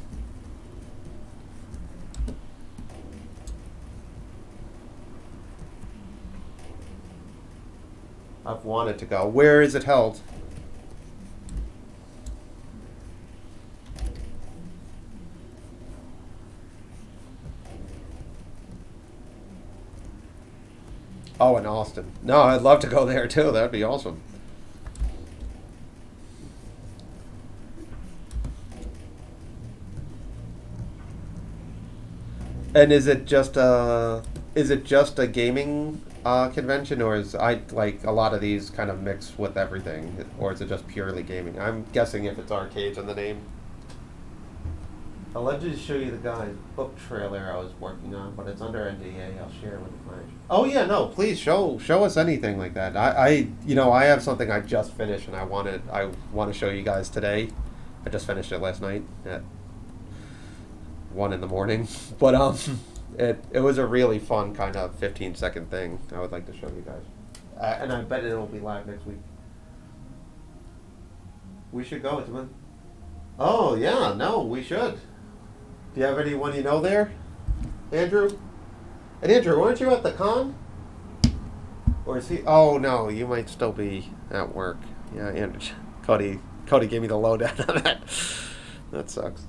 [SPEAKER 1] I've wanted to go. Where is it held? Oh, in Austin. No, I'd love to go there too. That'd be awesome. And is it just a gaming convention, or is like a lot of these kind of mix with everything, or is it just purely gaming? I'm guessing if it's arcades in the name. I'll let you show you the guy's book trailer I was working on, but it's under NDA. I'll share it with the client. Oh yeah, no, please show us anything like that. I have something I just finished and I want to show you guys today. I just finished it last night at 1 in the morning, but it was a really fun kind of 15-second thing. I would like to show you guys, and I bet it'll be live next week. We should go to it. Oh yeah, no, we should. Do you have anyone you know there, Andrew? And Andrew, weren't you at the con? Or is he? Oh no, you might still be at work. Yeah, Andrew. Cody gave me the lowdown on that. That sucks.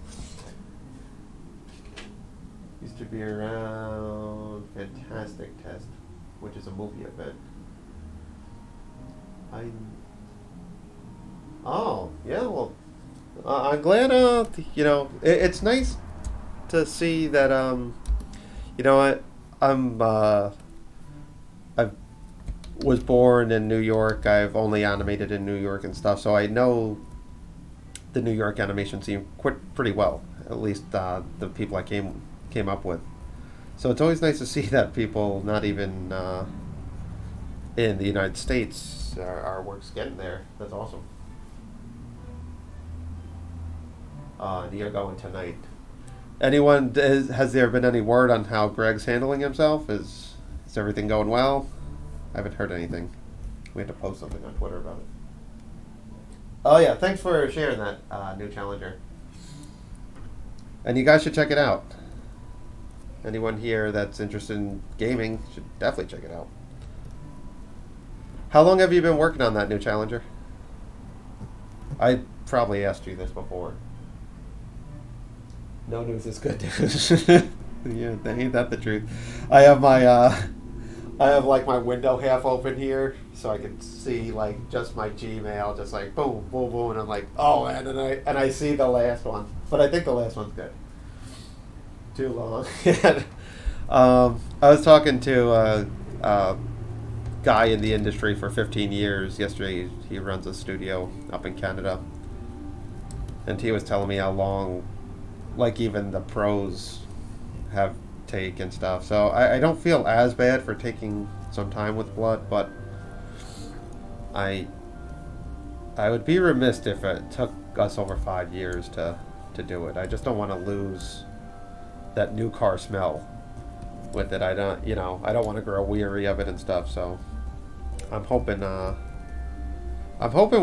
[SPEAKER 1] Used to be around Fantastic Test, which is a movie event. Oh yeah, well, I'm glad. It's nice to see that. I was born in New York. I've only animated in New York and stuff, so I know the New York animation scene pretty well. At least the people I came up with. So it's always nice to see that people not even in the United States, our work's getting there. That's awesome. You're going tonight. Anyone, has there been any word on how Greg's handling himself? Is everything going well? I haven't heard anything. We had to post something on Twitter about it. Oh yeah, thanks for sharing that new Challenger. And you guys should check it out. Anyone here that's interested in gaming should definitely check it out. How long have you been working on that new Challenger? I probably asked you this before. No news is good news. Yeah, ain't that the truth? I have my window half open here, so I can see like just my Gmail, just like boom, boom, boom, and I'm like, oh, and I see the last one, but I think the last one's good. Too long. I was talking to a guy in the industry for 15 years yesterday. He runs a studio up in Canada, and he was telling me how long, like even the pros have take and stuff. So I don't feel as bad for taking some time with Blood, but I would be remiss if it took us over 5 years to do it. I just don't want to lose that new car smell with it. I don't want to grow weary of it and stuff. So I'm hoping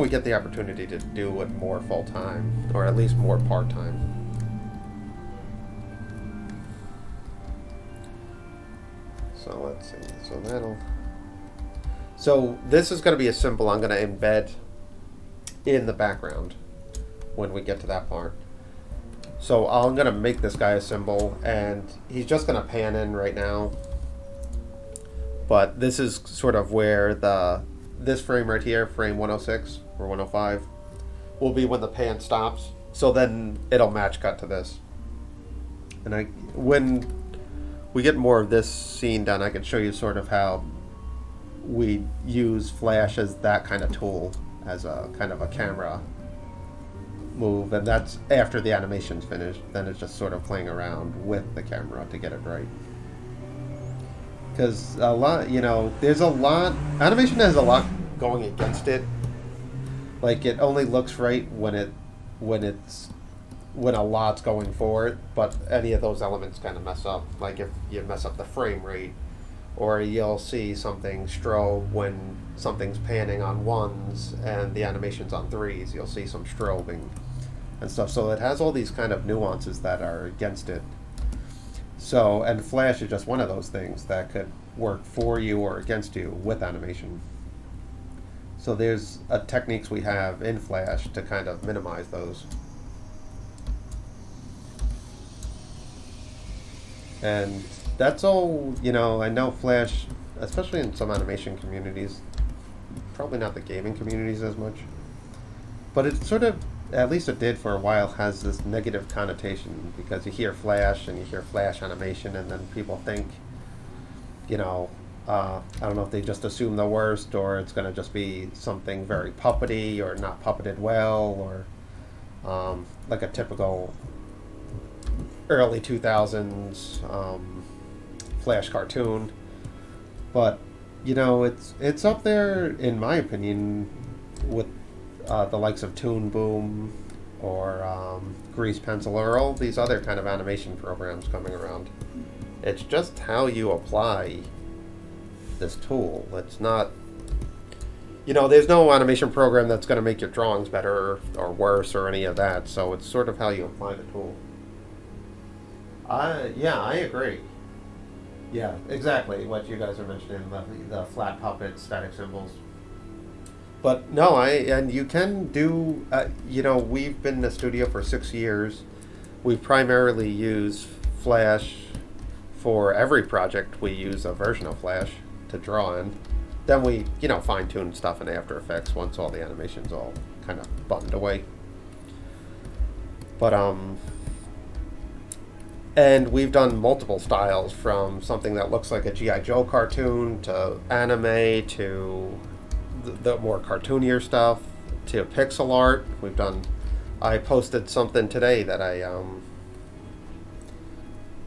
[SPEAKER 1] we get the opportunity to do it more full time, or at least more part time. So let's see. So this is going to be a symbol I'm going to embed in the background when we get to that part. So I'm going to make this guy a symbol, and he's just going to pan in right now. But this is sort of where this frame right here, frame 106 or 105, will be when the pan stops. So then it'll match cut to this. And when we get more of this scene done, I can show you sort of how we use Flash as that kind of tool, as a kind of a camera move, and that's after the animation's finished. Then it's just sort of playing around with the camera to get it right. Because there's a lot, animation has a lot going against it. Like, it only looks right when a lot's going for it, but any of those elements kind of mess up. Like if you mess up the frame rate, or you'll see something strobe when something's panning on ones and the animation's on threes, you'll see some strobing and stuff. So it has all these kind of nuances that are against it. So, and Flash is just one of those things that could work for you or against you with animation. So there's techniques we have in Flash to kind of minimize those. And that's all, I know Flash, especially in some animation communities, probably not the gaming communities as much, but it sort of, at least it did for a while, has this negative connotation, because you hear Flash and you hear Flash animation, and then people think, I don't know if they just assume the worst, or it's going to just be something very puppety or not puppeted well, or like a typical early 2000s Flash cartoon. But it's up there in my opinion with the likes of Toon Boom or Grease Pencil or all these other kind of animation programs coming around. It's just how you apply this tool. It's not, there's no animation program that's going to make your drawings better or worse or any of that. So it's sort of how you apply the tool. Yeah, I agree. Yeah, exactly what you guys are mentioning, the flat puppets, static symbols. But no, and you can do, we've been in the studio for 6 years. We primarily use Flash for every project. We use a version of Flash to draw in. Then we, fine tune stuff in After Effects once all the animation's all kind of buttoned away. But, and we've done multiple styles from something that looks like a G.I. Joe cartoon to anime to the more cartoonier stuff to pixel art. I posted something today that I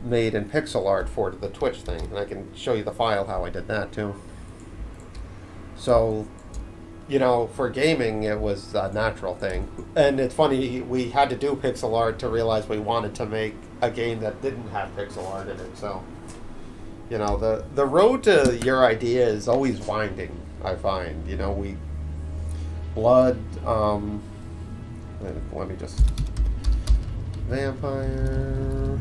[SPEAKER 1] made in pixel art for the Twitch thing, and I can show you the file how I did that too. So, for gaming, it was a natural thing. And it's funny, we had to do pixel art to realize we wanted to make a game that didn't have pixel art in it. So, the road to your idea is always winding, I find. Blood, let me just, Vampire,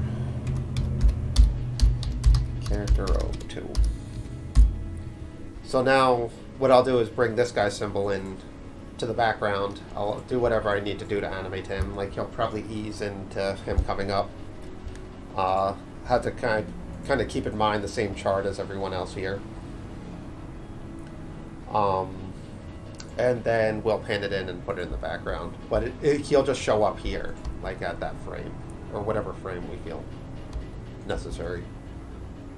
[SPEAKER 1] Character 02. So now, what I'll do is bring this guy's symbol in to the background. I'll do whatever I need to do to animate him. Like he'll probably ease into him coming up. Have to kind of keep in mind the same chart as everyone else here. And then we'll pan it in and put it in the background. But he'll just show up here, like at that frame, or whatever frame we feel necessary.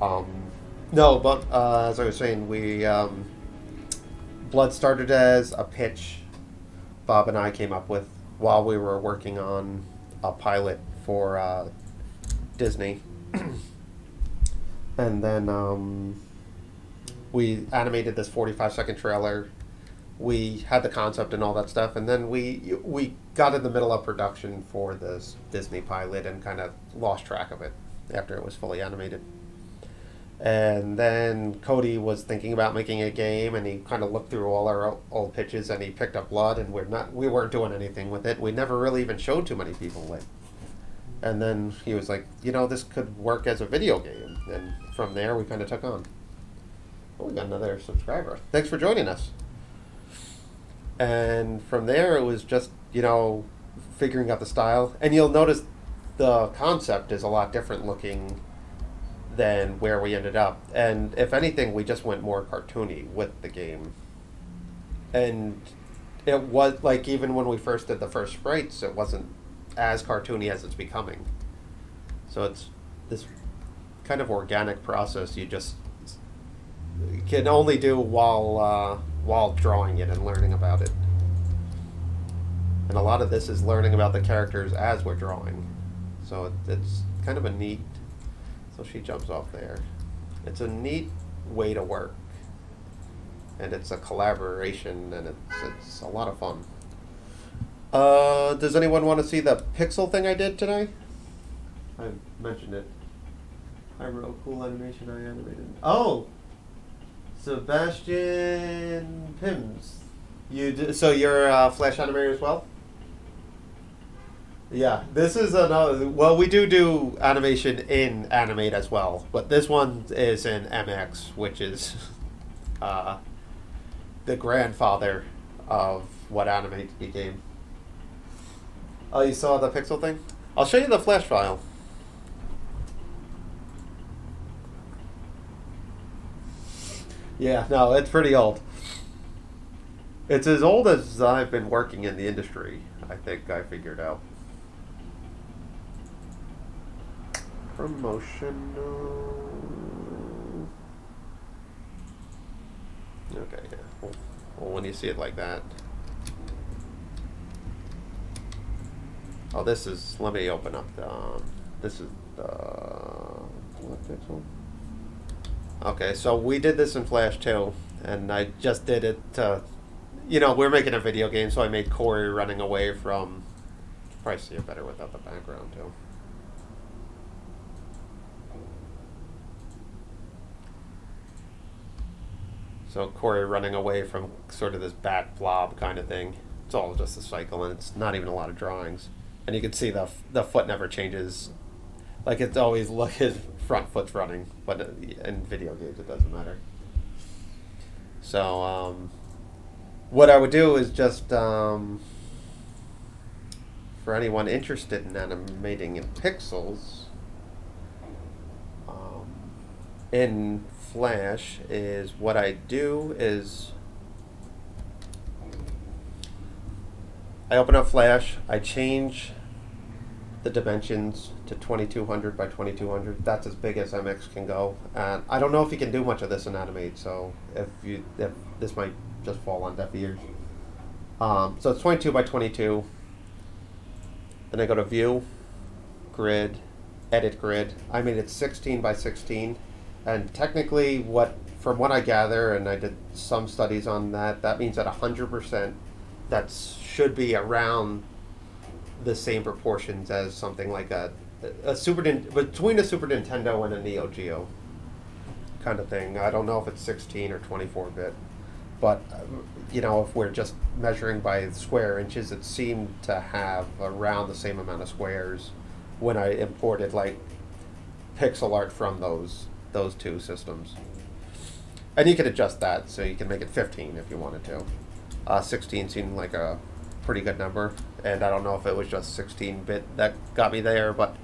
[SPEAKER 1] No, but as I was saying, Blood started as a pitch Bob and I came up with while we were working on a pilot for Disney. And then we animated this 45-second trailer. We had the concept and all that stuff, and then we got in the middle of production for this Disney pilot and kind of lost track of it after it was fully animated. And then Cody was thinking about making a game, and he kind of looked through all our old pitches, and he picked up Blood, and we weren't doing anything with it. We never really even showed too many people it. And then he was like, this could work as a video game. And from there, we kind of took on. Oh, we got another subscriber. Thanks for joining us. And from there, it was just, figuring out the style. And you'll notice the concept is a lot different looking than where we ended up. And if anything, we just went more cartoony with the game. And it was like, even when we first did the first sprites, it wasn't as cartoony as it's becoming. So it's this kind of organic process you just can only do while drawing it and learning about it. And a lot of this is learning about the characters as we're drawing. So it's kind of a neat... So she jumps off there. It's a neat way to work. And it's a collaboration, and it's a lot of fun. Does anyone want to see the pixel thing I did today? I mentioned it. I wrote cool animation I animated. Oh! Sebastian Pims. So you're a Flash animator as well? Yeah, this is another... Well, we do animation in Animate as well, but this one is in MX, which is the grandfather of what Animate became. Oh, you saw the pixel thing? I'll show you the Flash file. Yeah, no, it's pretty old. It's as old as I've been working in the industry, I think I figured out. Promotional. Okay, yeah. Well, when you see it like that. Oh, this is... Let me open up the... This is the what pixel? Okay, so we did this in Flash too, and I just did it. We're making a video game, so I made Corey running away from. You can probably see it better without the background too. So Corey running away from sort of this bat blob kind of thing. It's all just a cycle, and it's not even a lot of drawings. And you can see the foot never changes. Like it's always like his front foot's running, but in video games it doesn't matter. So what I would do is just for anyone interested in animating in pixels in Flash is what I do is I open up Flash, I change the dimensions to 2200 by 2200. That's as big as MX can go. And I don't know if you can do much of this in Animate, so if this might just fall on deaf ears. So it's 22 by 22. Then I go to View, Grid, Edit Grid. I made it 16 by 16. And technically, from what I gather, and I did some studies on that, that means that 100% that should be around the same proportions as something like between a Super Nintendo and a Neo Geo kind of thing. I don't know if it's 16 or 24-bit, but if we're just measuring by square inches, it seemed to have around the same amount of squares when I imported like pixel art from those two systems. And you can adjust that, so you can make it 15 if you wanted to. 16 seemed like a pretty good number, and I don't know if it was just 16-bit that got me there, but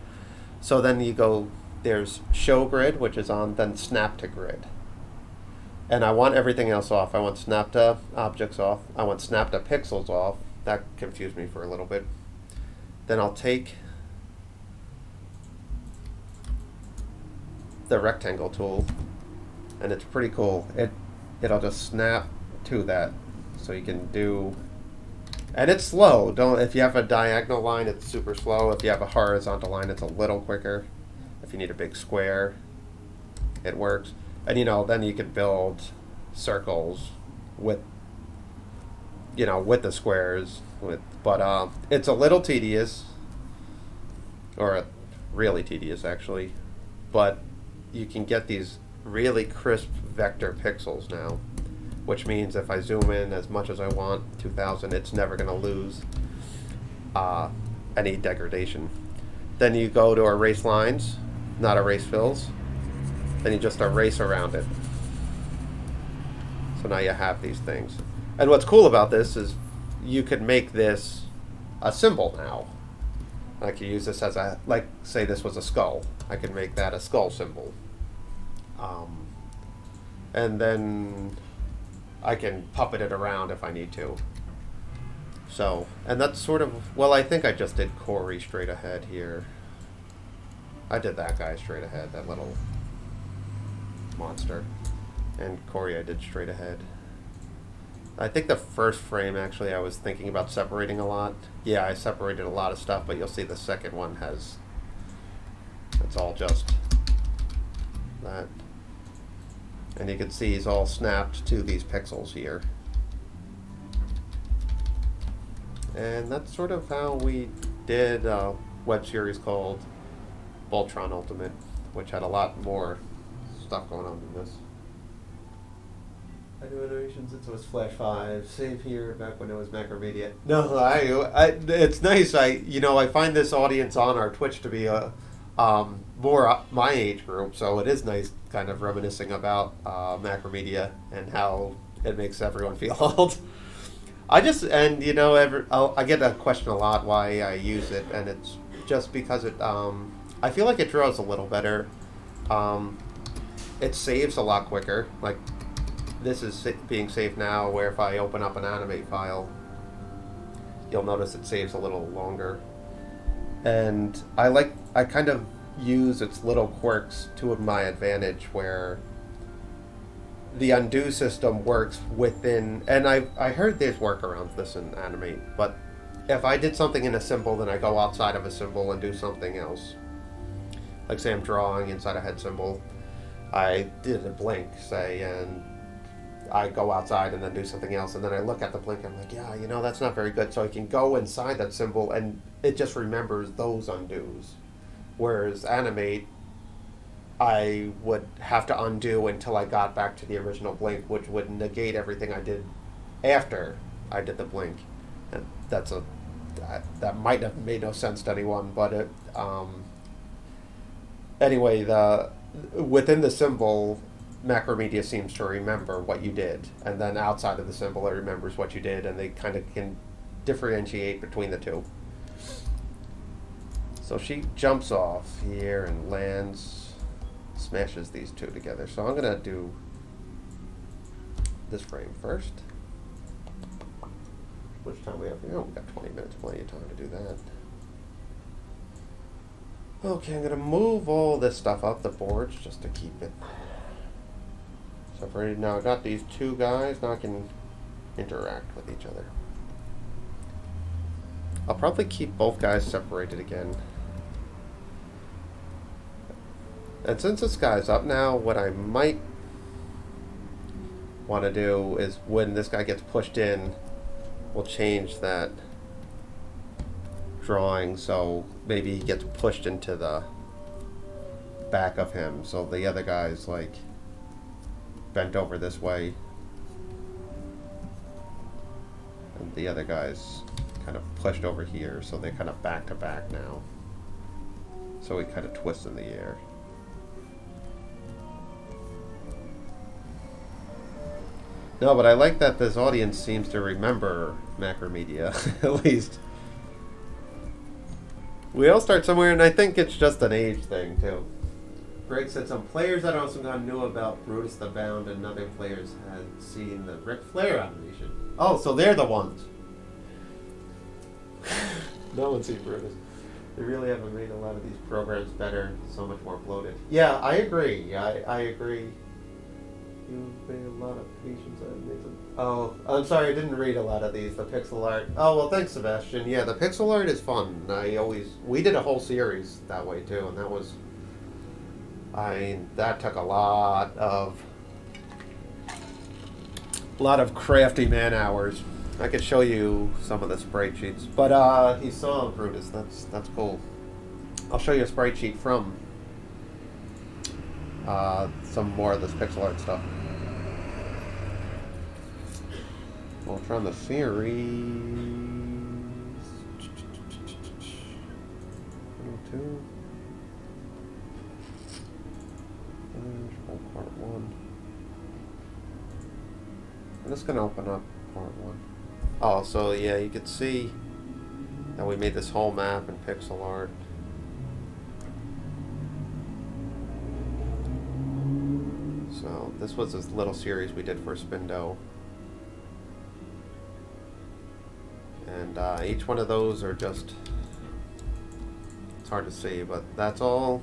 [SPEAKER 1] so then you go, there's show grid, which is on, then snap to grid. And I want everything else off. I want snap to objects off. I want snap to pixels off. That confused me for a little bit. Then I'll take the rectangle tool, and it's pretty cool. It'll just snap to that, so you can do, and it's slow. If you have a diagonal line, it's super slow. If you have a horizontal line, it's a little quicker. If you need a big square, it works. And then you can build circles with the squares. But it's a little tedious, or really tedious actually. But you can get these really crisp vector pixels now, which means if I zoom in as much as I want, 2000, it's never going to lose any degradation. Then you go to erase lines, not erase fills. Then you just erase around it. So now you have these things. And what's cool about this is you could make this a symbol now. I could use this as say this was a skull. I could make that a skull symbol. And then I can puppet it around if I need to. So, and that's sort of, I think I just did Corey straight ahead here. I did that guy straight ahead, that little monster. And Corey I did straight ahead. I think the first frame, actually, I was thinking about separating a lot. Yeah, I separated a lot of stuff, but you'll see the second one it's all just that. And you can see he's all snapped to these pixels here. And that's sort of how we did a web series called Voltron Ultimate, which had a lot more stuff going on than this. I do iterations since it was Flash 5. Save here back when it was Macromedia. No, it's nice. I find this audience on our Twitch to be more my age group, so it is nice kind of reminiscing about Macromedia and how it makes everyone feel old. I get a question a lot why I use it, and it's just because I feel like it draws a little better. It saves a lot quicker. Like this is being saved now, where if I open up an Animate file, you'll notice it saves a little longer. And I kind of use its little quirks to my advantage, where the undo system works within, and I heard there's workarounds this in Animate, but if I did something in a symbol, then I go outside of a symbol and do something else. Like say I'm drawing inside a head symbol, I did a blink, say, and I go outside and then do something else, and then I look at the blink and I'm like, yeah, that's not very good. So I can go inside that symbol and it just remembers those undos. Whereas animate, I would have to undo until I got back to the original blink, which would negate everything I did after I did the blink. And that might have made no sense to anyone, but anyway, within the symbol, Macromedia seems to remember what you did, and then outside of the symbol, it remembers what you did, and they kind of can differentiate between the two. So she jumps off here and lands, smashes these two together. So I'm gonna do this frame first. Which time we have? We got 20 minutes, plenty of time to do that. Okay, I'm gonna move all this stuff up the boards just to keep it separated. Now I got these two guys. Now I can interact with each other. I'll probably keep both guys separated again. And since this guy's up now, what I might want to do is when this guy gets pushed in, we'll change that drawing so maybe he gets pushed into the back of him, so the other guy's like bent over this way and the other guy's kind of pushed over here, so they're kind of back to back now, so he kind of twists in the air. No, but I like that this audience seems to remember Macromedia, at least. We all start somewhere, and I think it's just an age thing, too. Greg said some players at Osungan knew about Brutus the Bound, and other players had seen the Ric Flair animation. Oh, so they're the ones. No one's seen Brutus. They really haven't made a lot of these programs better, so much more bloated. Yeah, I agree. I agree. You've made a lot of patience. Oh, I'm sorry, I didn't read a lot of these. The pixel art. Oh, well, thanks, Sebastian. Yeah, the pixel art is fun. We did a whole series that way too, and that took a lot of crafty man hours. I could show you some of the sprite sheets, but he saw Brutus. That's cool. I'll show you a sprite sheet from some more of this pixel art stuff. Ultron the series 2 part 1. I'm just gonna open up part 1. Oh, so yeah, you could see that we made this whole map in pixel art. So this was this little series we did for Spindo. And each one of those are just, it's hard to see, but that's all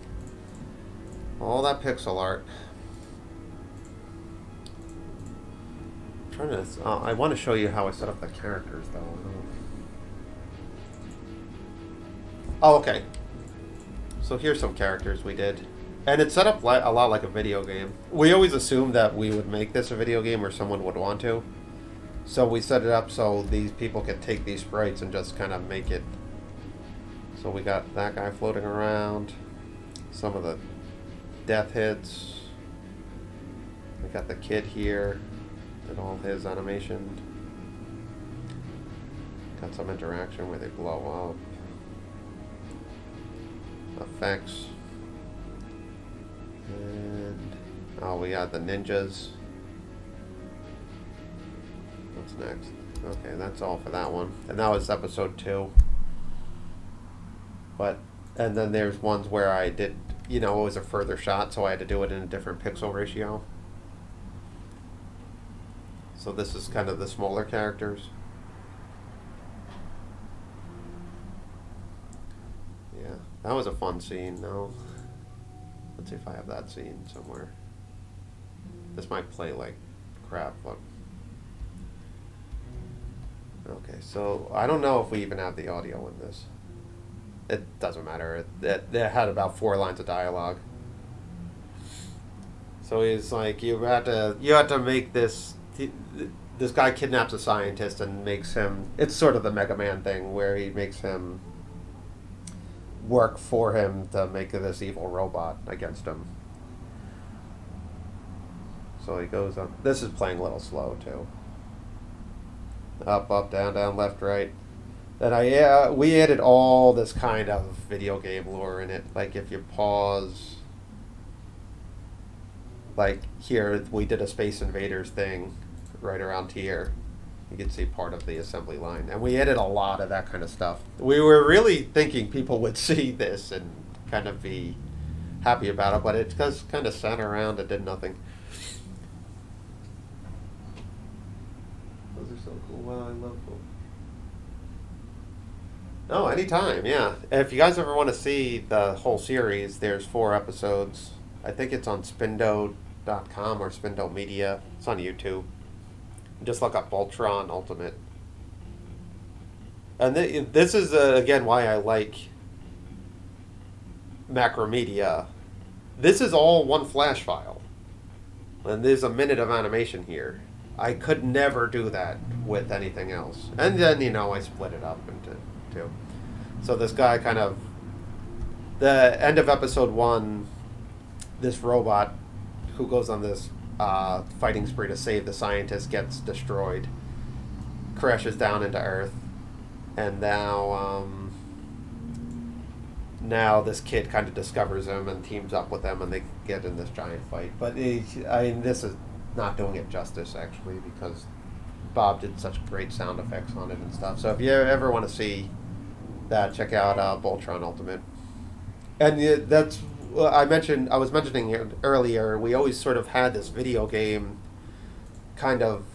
[SPEAKER 1] that pixel art. I'm trying to, I want to show you how I set up the characters though. Oh, okay. So here's some characters we did. And it's set up a lot like a video game. We always assumed that we would make this a video game or someone would want to. So we set it up so these people could take these sprites and just kind of make it. So we got that guy floating around. Some of the death hits. We got the kid here. Did all his animation. Got some interaction where they blow up. Effects. And we got the ninjas. What's next? Okay, that's all for that one. And that was episode 2. And then there's ones where I did, it was a further shot, so I had to do it in a different pixel ratio. So this is kind of the smaller characters. Yeah, that was a fun scene. No. Let's see if I have that scene somewhere. This might play like crap, but... Okay, so I don't know if we even have the audio in this. it doesn't matter. It had about 4 lines of dialogue. So he's like, you had to make this. This guy kidnaps a scientist and makes him. It's sort of the Mega Man thing where he makes him work for him to make this evil robot against him. So he goes up. This is playing a little slow too. Up, down, left, right. Then we added all this kind of video game lore in it. Like if you pause, like here we did a Space Invaders thing right around here. You can see part of the assembly line, and we added a lot of that kind of stuff. We were really thinking people would see this and kind of be happy about it, but it just kind of sat around and did nothing. Those are so cool. Wow, I love them. Oh, anytime, yeah. If you guys ever want to see the whole series, there's 4 episodes. I think it's on Spindo.com or Spindo Media. It's on YouTube. Just look up Voltron Ultimate. And this is, again, why I like Macromedia. This is all one flash file. And there's a minute of animation here. I could never do that with anything else. And then, I split it up into 2. So this guy kind of... The end of episode 1, this robot who goes on this fighting spree to save the scientist gets destroyed, crashes down into Earth, and now this kid kind of discovers him and teams up with them, and they get in this giant fight. But this is not doing it justice, actually, because Bob did such great sound effects on it and stuff. So if you ever want to see that, check out Voltron Ultimate. And that's... I was mentioning earlier, we always sort of had this video game kind of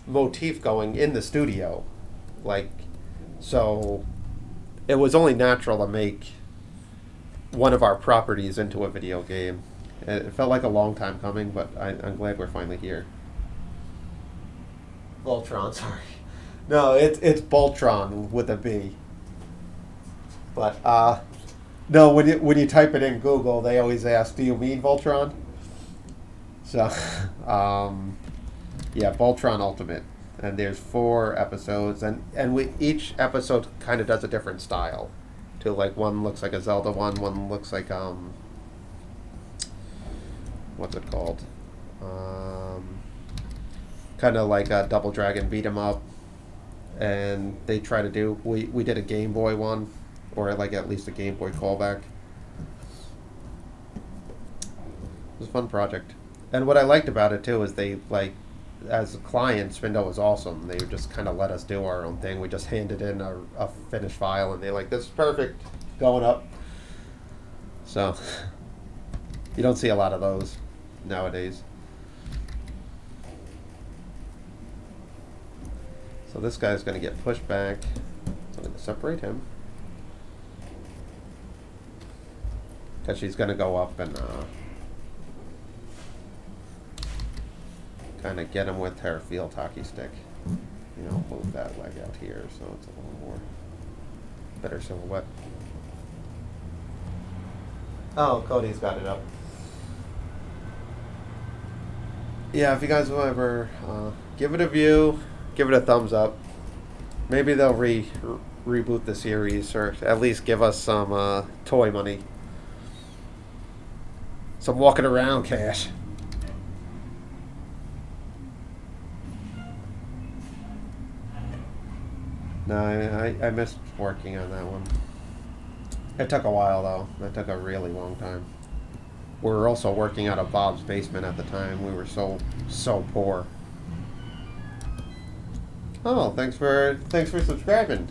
[SPEAKER 1] motif going in the studio. So it was only natural to make one of our properties into a video game. It felt like a long time coming, but I'm glad we're finally here. Voltron, sorry. No, it's Voltron with a B. But, no, when you type it in Google, they always ask, do you mean Voltron? So, yeah, Voltron Ultimate. And there's 4 episodes, and each episode kind of does a different style. Too, like one looks like a Zelda one looks like, what's it called? Kind of like a Double Dragon beat 'em up. And they try to do, we did a Game Boy one, or like at least a Game Boy callback. It was a fun project. And what I liked about it too is they, like, as a client, Spindo was awesome. They just kind of let us do our own thing. We just handed in a finished file, and they're like, this is perfect, going up. So, you don't see a lot of those nowadays. So this guy's going to get pushed back. So I'm going to separate him. Because she's going to go up and kind of get him with her field hockey stick. Move that leg out here so it's a little more better silhouette. Oh, Cody's got it up. Yeah, if you guys will ever give it a view, give it a thumbs up. Maybe they'll reboot the series, or at least give us some toy money. Some walking around cash. No, I missed working on that one. It took a while, though. It took a really long time. We were also working out of Bob's basement at the time. We were so poor. Oh, thanks for subscribing.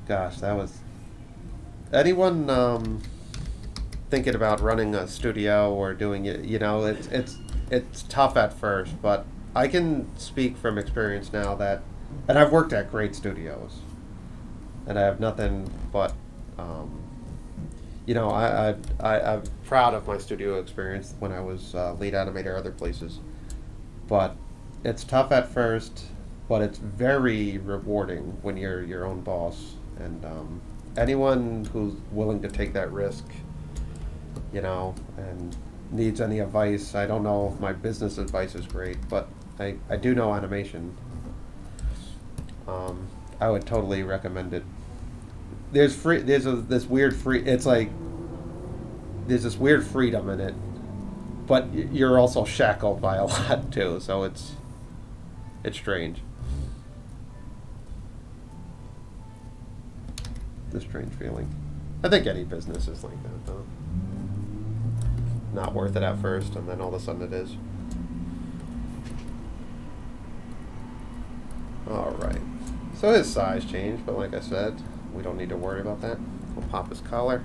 [SPEAKER 1] Gosh, that was... Anyone thinking about running a studio or doing it, it's tough at first, but I can speak from experience now that, and I've worked at great studios, and I have nothing but, I'm proud of my studio experience when I was lead animator other places, but it's tough at first, but it's very rewarding when you're your own boss. And anyone who's willing to take that risk, and needs any advice, I don't know if my business advice is great, but I do know animation. I would totally recommend it. This weird free. It's like there's this weird freedom in it, but you're also shackled by a lot too. So it's strange. It's a strange feeling. I think any business is like that though. Not worth it at first, and then all of a sudden it is. All right. So his size changed, but like I said, we don't need to worry about that. We'll pop his collar.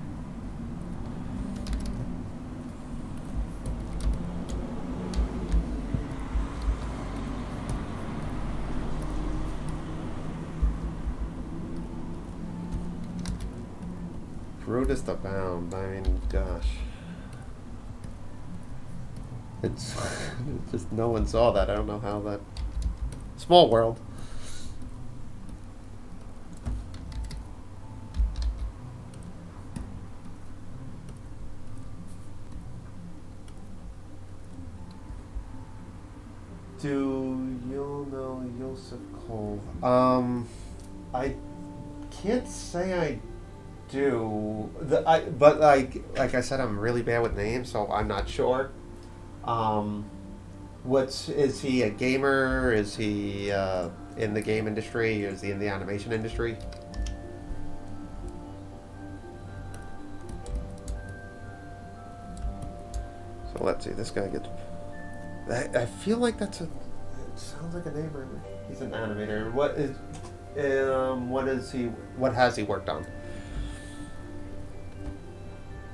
[SPEAKER 1] Rudest abound. I mean, gosh. It's just no one saw that. I don't know how that. Small world. Do you know Joseph Cole? I can't say I do. But like I said, I'm really bad with names, so I'm not sure. Is he a gamer? Is he in the game industry? Is he in the animation industry? So let's see. This guy gets. I feel like that's a. It sounds like a name. He's an animator. What is he? What has he worked on?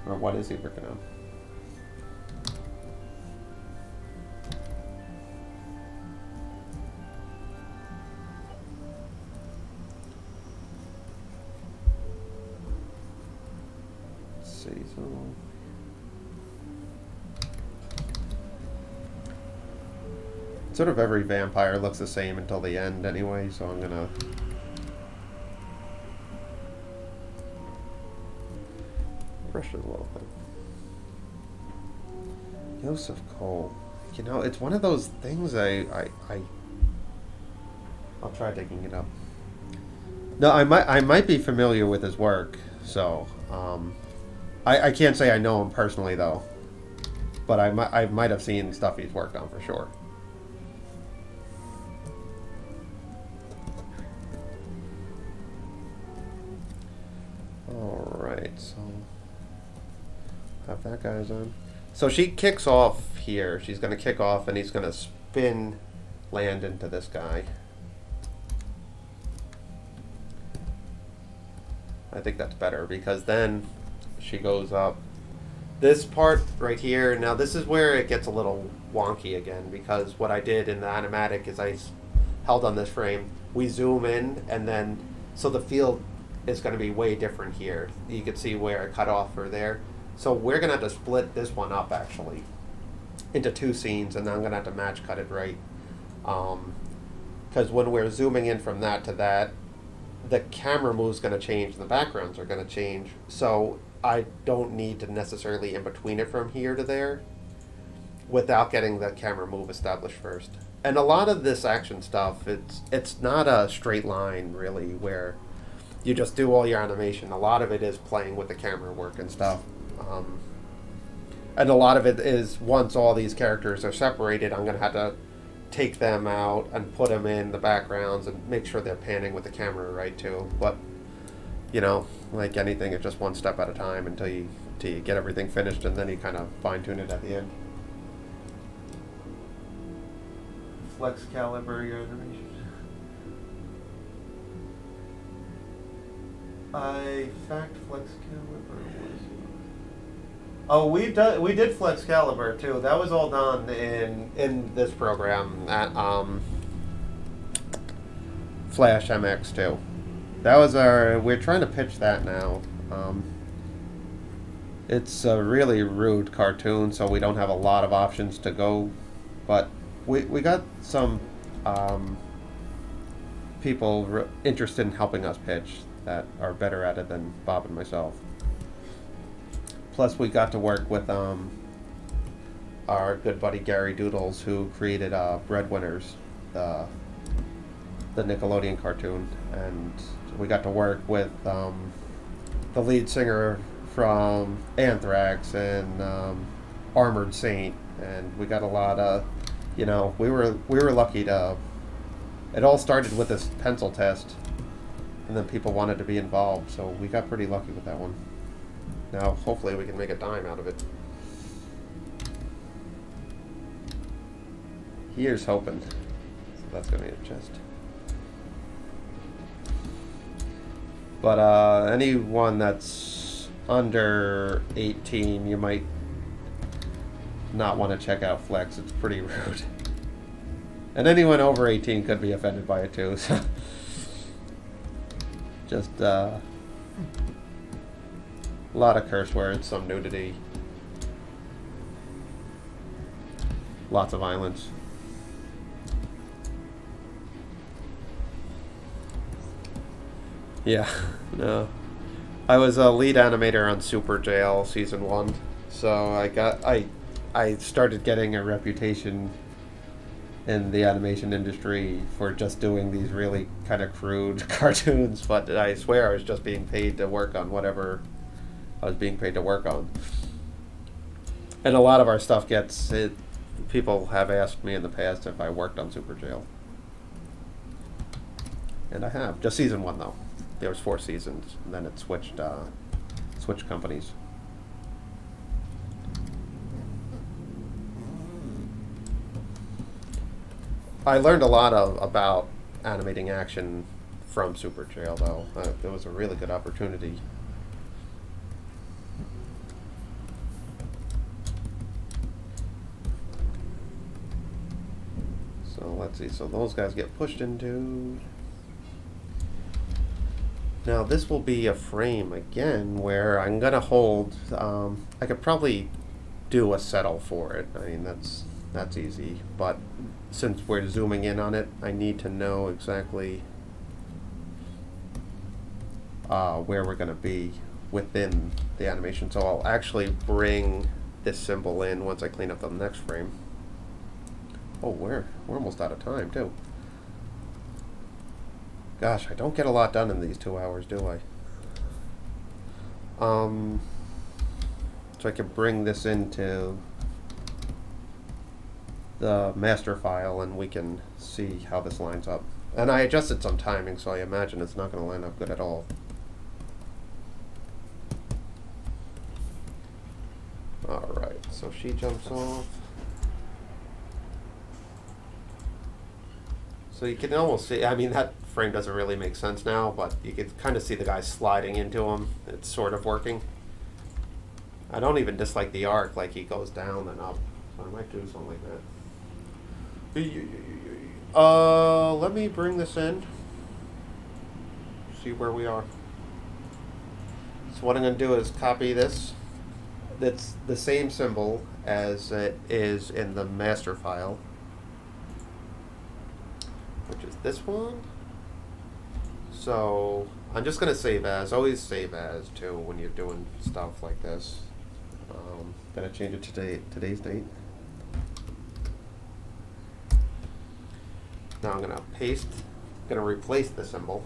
[SPEAKER 1] Or what is he working on? Let's see. So. Sort of every vampire looks the same until the end anyway, so I'm gonna brush it a little bit. Joseph Cole. It's one of those things I'll try digging it up. No, I might be familiar with his work, so I can't say I know him personally though. But I might have seen stuff he's worked on for sure. So have that guy's on. So she kicks off here. She's going to kick off, and he's going to spin land into this guy. I think that's better because then she goes up. This part right here, now this is where it gets a little wonky again because what I did in the animatic is I held on this frame. We zoom in, and then so the field is going to be way different here. You can see where I cut off or there. So we're going to have to split this one up actually into two scenes, and then I'm going to have to match cut it right. Because when we're zooming in from that to that, the camera move's going to change and the backgrounds are going to change. So I don't need to necessarily in between it from here to there without getting the camera move established first. And a lot of this action stuff, it's not a straight line really where you just do all your animation. A lot of it is playing with the camera work and stuff. And a lot of it is once all these characters are separated, I'm going to have to take them out and put them in the backgrounds and make sure they're panning with the camera right too. But, like anything, it's just one step at a time until you get everything finished, and then you kind of fine-tune it at the end. Flex caliber your animation. Fact flex caliber was. Oh, we did flex caliber too. That was all done in this program at Flash MX too. That was we're trying to pitch that now. It's a really rude cartoon, so we don't have a lot of options to go, but we got some people interested in helping us pitch that are better at it than Bob and myself. Plus, we got to work with our good buddy Gary Doodles, who created Breadwinners, the Nickelodeon cartoon, and we got to work with the lead singer from Anthrax and Armored Saint, and we got a lot of, we were lucky to. It all started with this pencil test, and then people wanted to be involved, so we got pretty lucky with that one. Now, hopefully, we can make a dime out of it. Here's hoping. So that's going to be a chest. But anyone that's under 18, you might not want to check out Flex. It's pretty rude. And anyone over 18 could be offended by it too. So just a lot of curse words, some nudity, lots of violence. Yeah, no. I was a lead animator on Super Jail Season 1, so I started getting a reputation in the animation industry for just doing these really kind of crude cartoons, but I swear I was just being paid to work on whatever I was being paid to work on. And a lot of our stuff gets it. People have asked me in the past if I worked on Super Jail, and I have. Just Season 1 though. There was 4 seasons, and then it switched companies. I learned a lot about animating action from Super Jail, though. It was a really good opportunity. So let's see. So those guys get pushed into. Now this will be a frame again where I'm gonna hold. I could probably do a settle for it. I mean that's easy, but since we're zooming in on it, I need to know exactly where we're gonna be within the animation. So I'll actually bring this symbol in once I clean up the next frame. Oh, we're almost out of time too. Gosh, I don't get a lot done in these 2 hours, do I? So I can bring this into the master file and we can see how this lines up. And I adjusted some timing, so I imagine it's not going to line up good at all. Alright, so she jumps off. So you can almost see, I mean, that frame doesn't really make sense now, but you can kind of see the guy sliding into him. It's sort of working. I don't even dislike the arc, like he goes down and up. So I might do something like that. Let me bring this in. See where we are. So what I'm going to do is copy this. That's the same symbol as it is in the master file, which is this one. So I'm just going to save as. Always save as too when you're doing stuff like this. Gonna change it to today's date. Now I'm gonna paste. Gonna replace the symbol.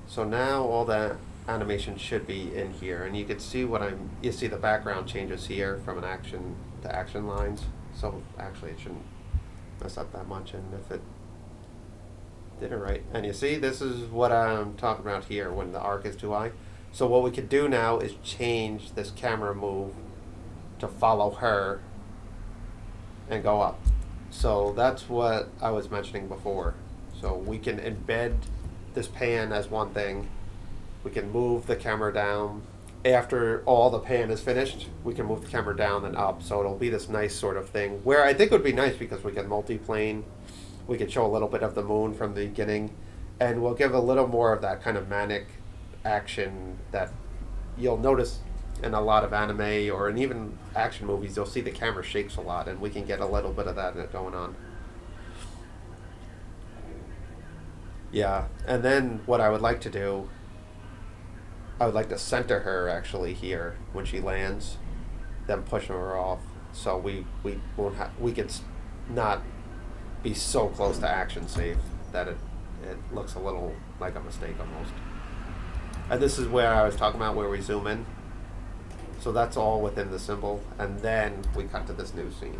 [SPEAKER 1] So now all that animation should be in here, and you can see you see the background changes here from an action to action lines. So actually it shouldn't mess up that much, and if it did it right. And you see, this is what I'm talking about here when the arc is too high. So what we could do now is change this camera move to follow her and go up. So that's what I was mentioning before. So we can embed this pan as one thing. We can move the camera down. After all the pan is finished, we can move the camera down and up. So it'll be this nice sort of thing, where I think it would be nice because we can multi-plane. We can show a little bit of the moon from the beginning, and we'll give a little more of that kind of manic action that you'll notice in a lot of anime or in even action movies. You'll see the camera shakes a lot, and we can get a little bit of that going on. Yeah, and then what I would like to do, I would like to center her actually here when she lands, then push her off, so we won't have we could not be so close to action safe that it looks a little like a mistake almost. And this is where I was talking about where we zoom in. So that's all within the symbol, and then we cut to this new scene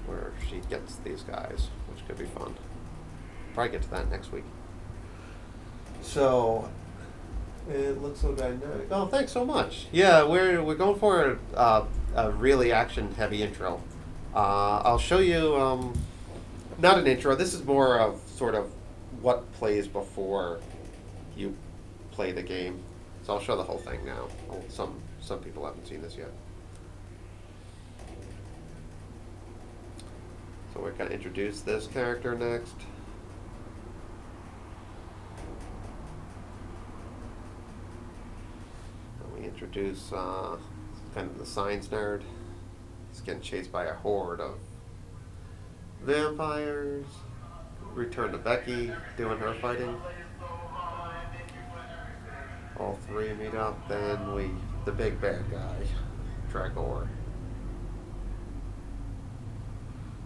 [SPEAKER 1] where she gets these guys, which could be fun. Probably get to that next week. So it looks so dynamic. Oh, thanks so much. Yeah, we're going for a really action heavy intro. I'll show you not an intro. This is more of sort of what plays before you play the game. So I'll show the whole thing now. Some people haven't seen this yet. So we're going to introduce this character next. And we introduce kind of the science nerd. He's getting chased by a horde of vampires. Return to Becky doing her fighting. All three meet up. Then the big bad guy, Dragor.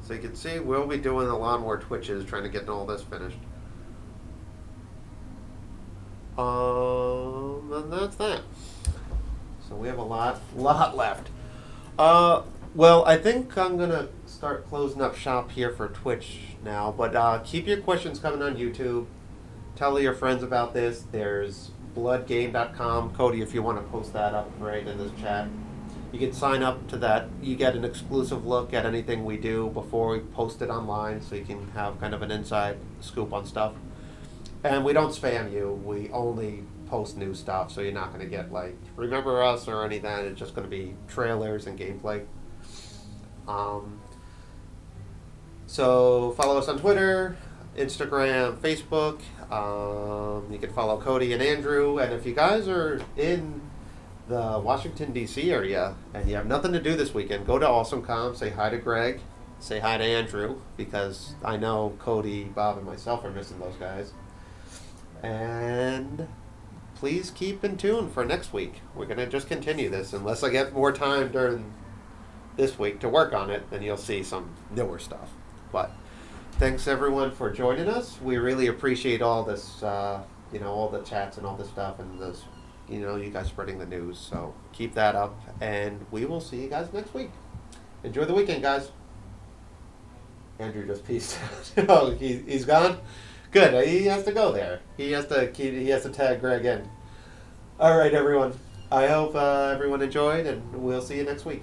[SPEAKER 1] So you can see we'll be doing a lot more twitches trying to get all this finished. And that's that. So we have a lot left. Well, I think I'm gonna start closing up shop here for Twitch now. But keep your questions coming on YouTube. Tell your friends about this. There's bloodgame.com. Cody, if you want to post that up right in this chat, you can sign up to that. You get an exclusive look at anything we do before we post it online, so you can have kind of an inside scoop on stuff. And we don't spam you. We only post new stuff, so you're not going to get like remember us or any of that. It's just going to be trailers and gameplay. So follow us on Twitter, Instagram, Facebook. You can follow Cody and Andrew. And if you guys are in the Washington, D.C. area and you have nothing to do this weekend, go to AwesomeCom, say hi to Greg, say hi to Andrew, because I know Cody, Bob, and myself are missing those guys. And please keep in tune for next week. We're going to just continue this. Unless I get more time during this week to work on it, then you'll see some newer stuff. But thanks everyone for joining us. We really appreciate all this, all the chats and all this stuff, and this, you guys spreading the news. So keep that up, and we will see you guys next week. Enjoy the weekend, guys. Andrew just peaced out. Oh, he's gone. Good. He has to go there. He has to tag Greg in. All right, everyone. I hope everyone enjoyed, and we'll see you next week.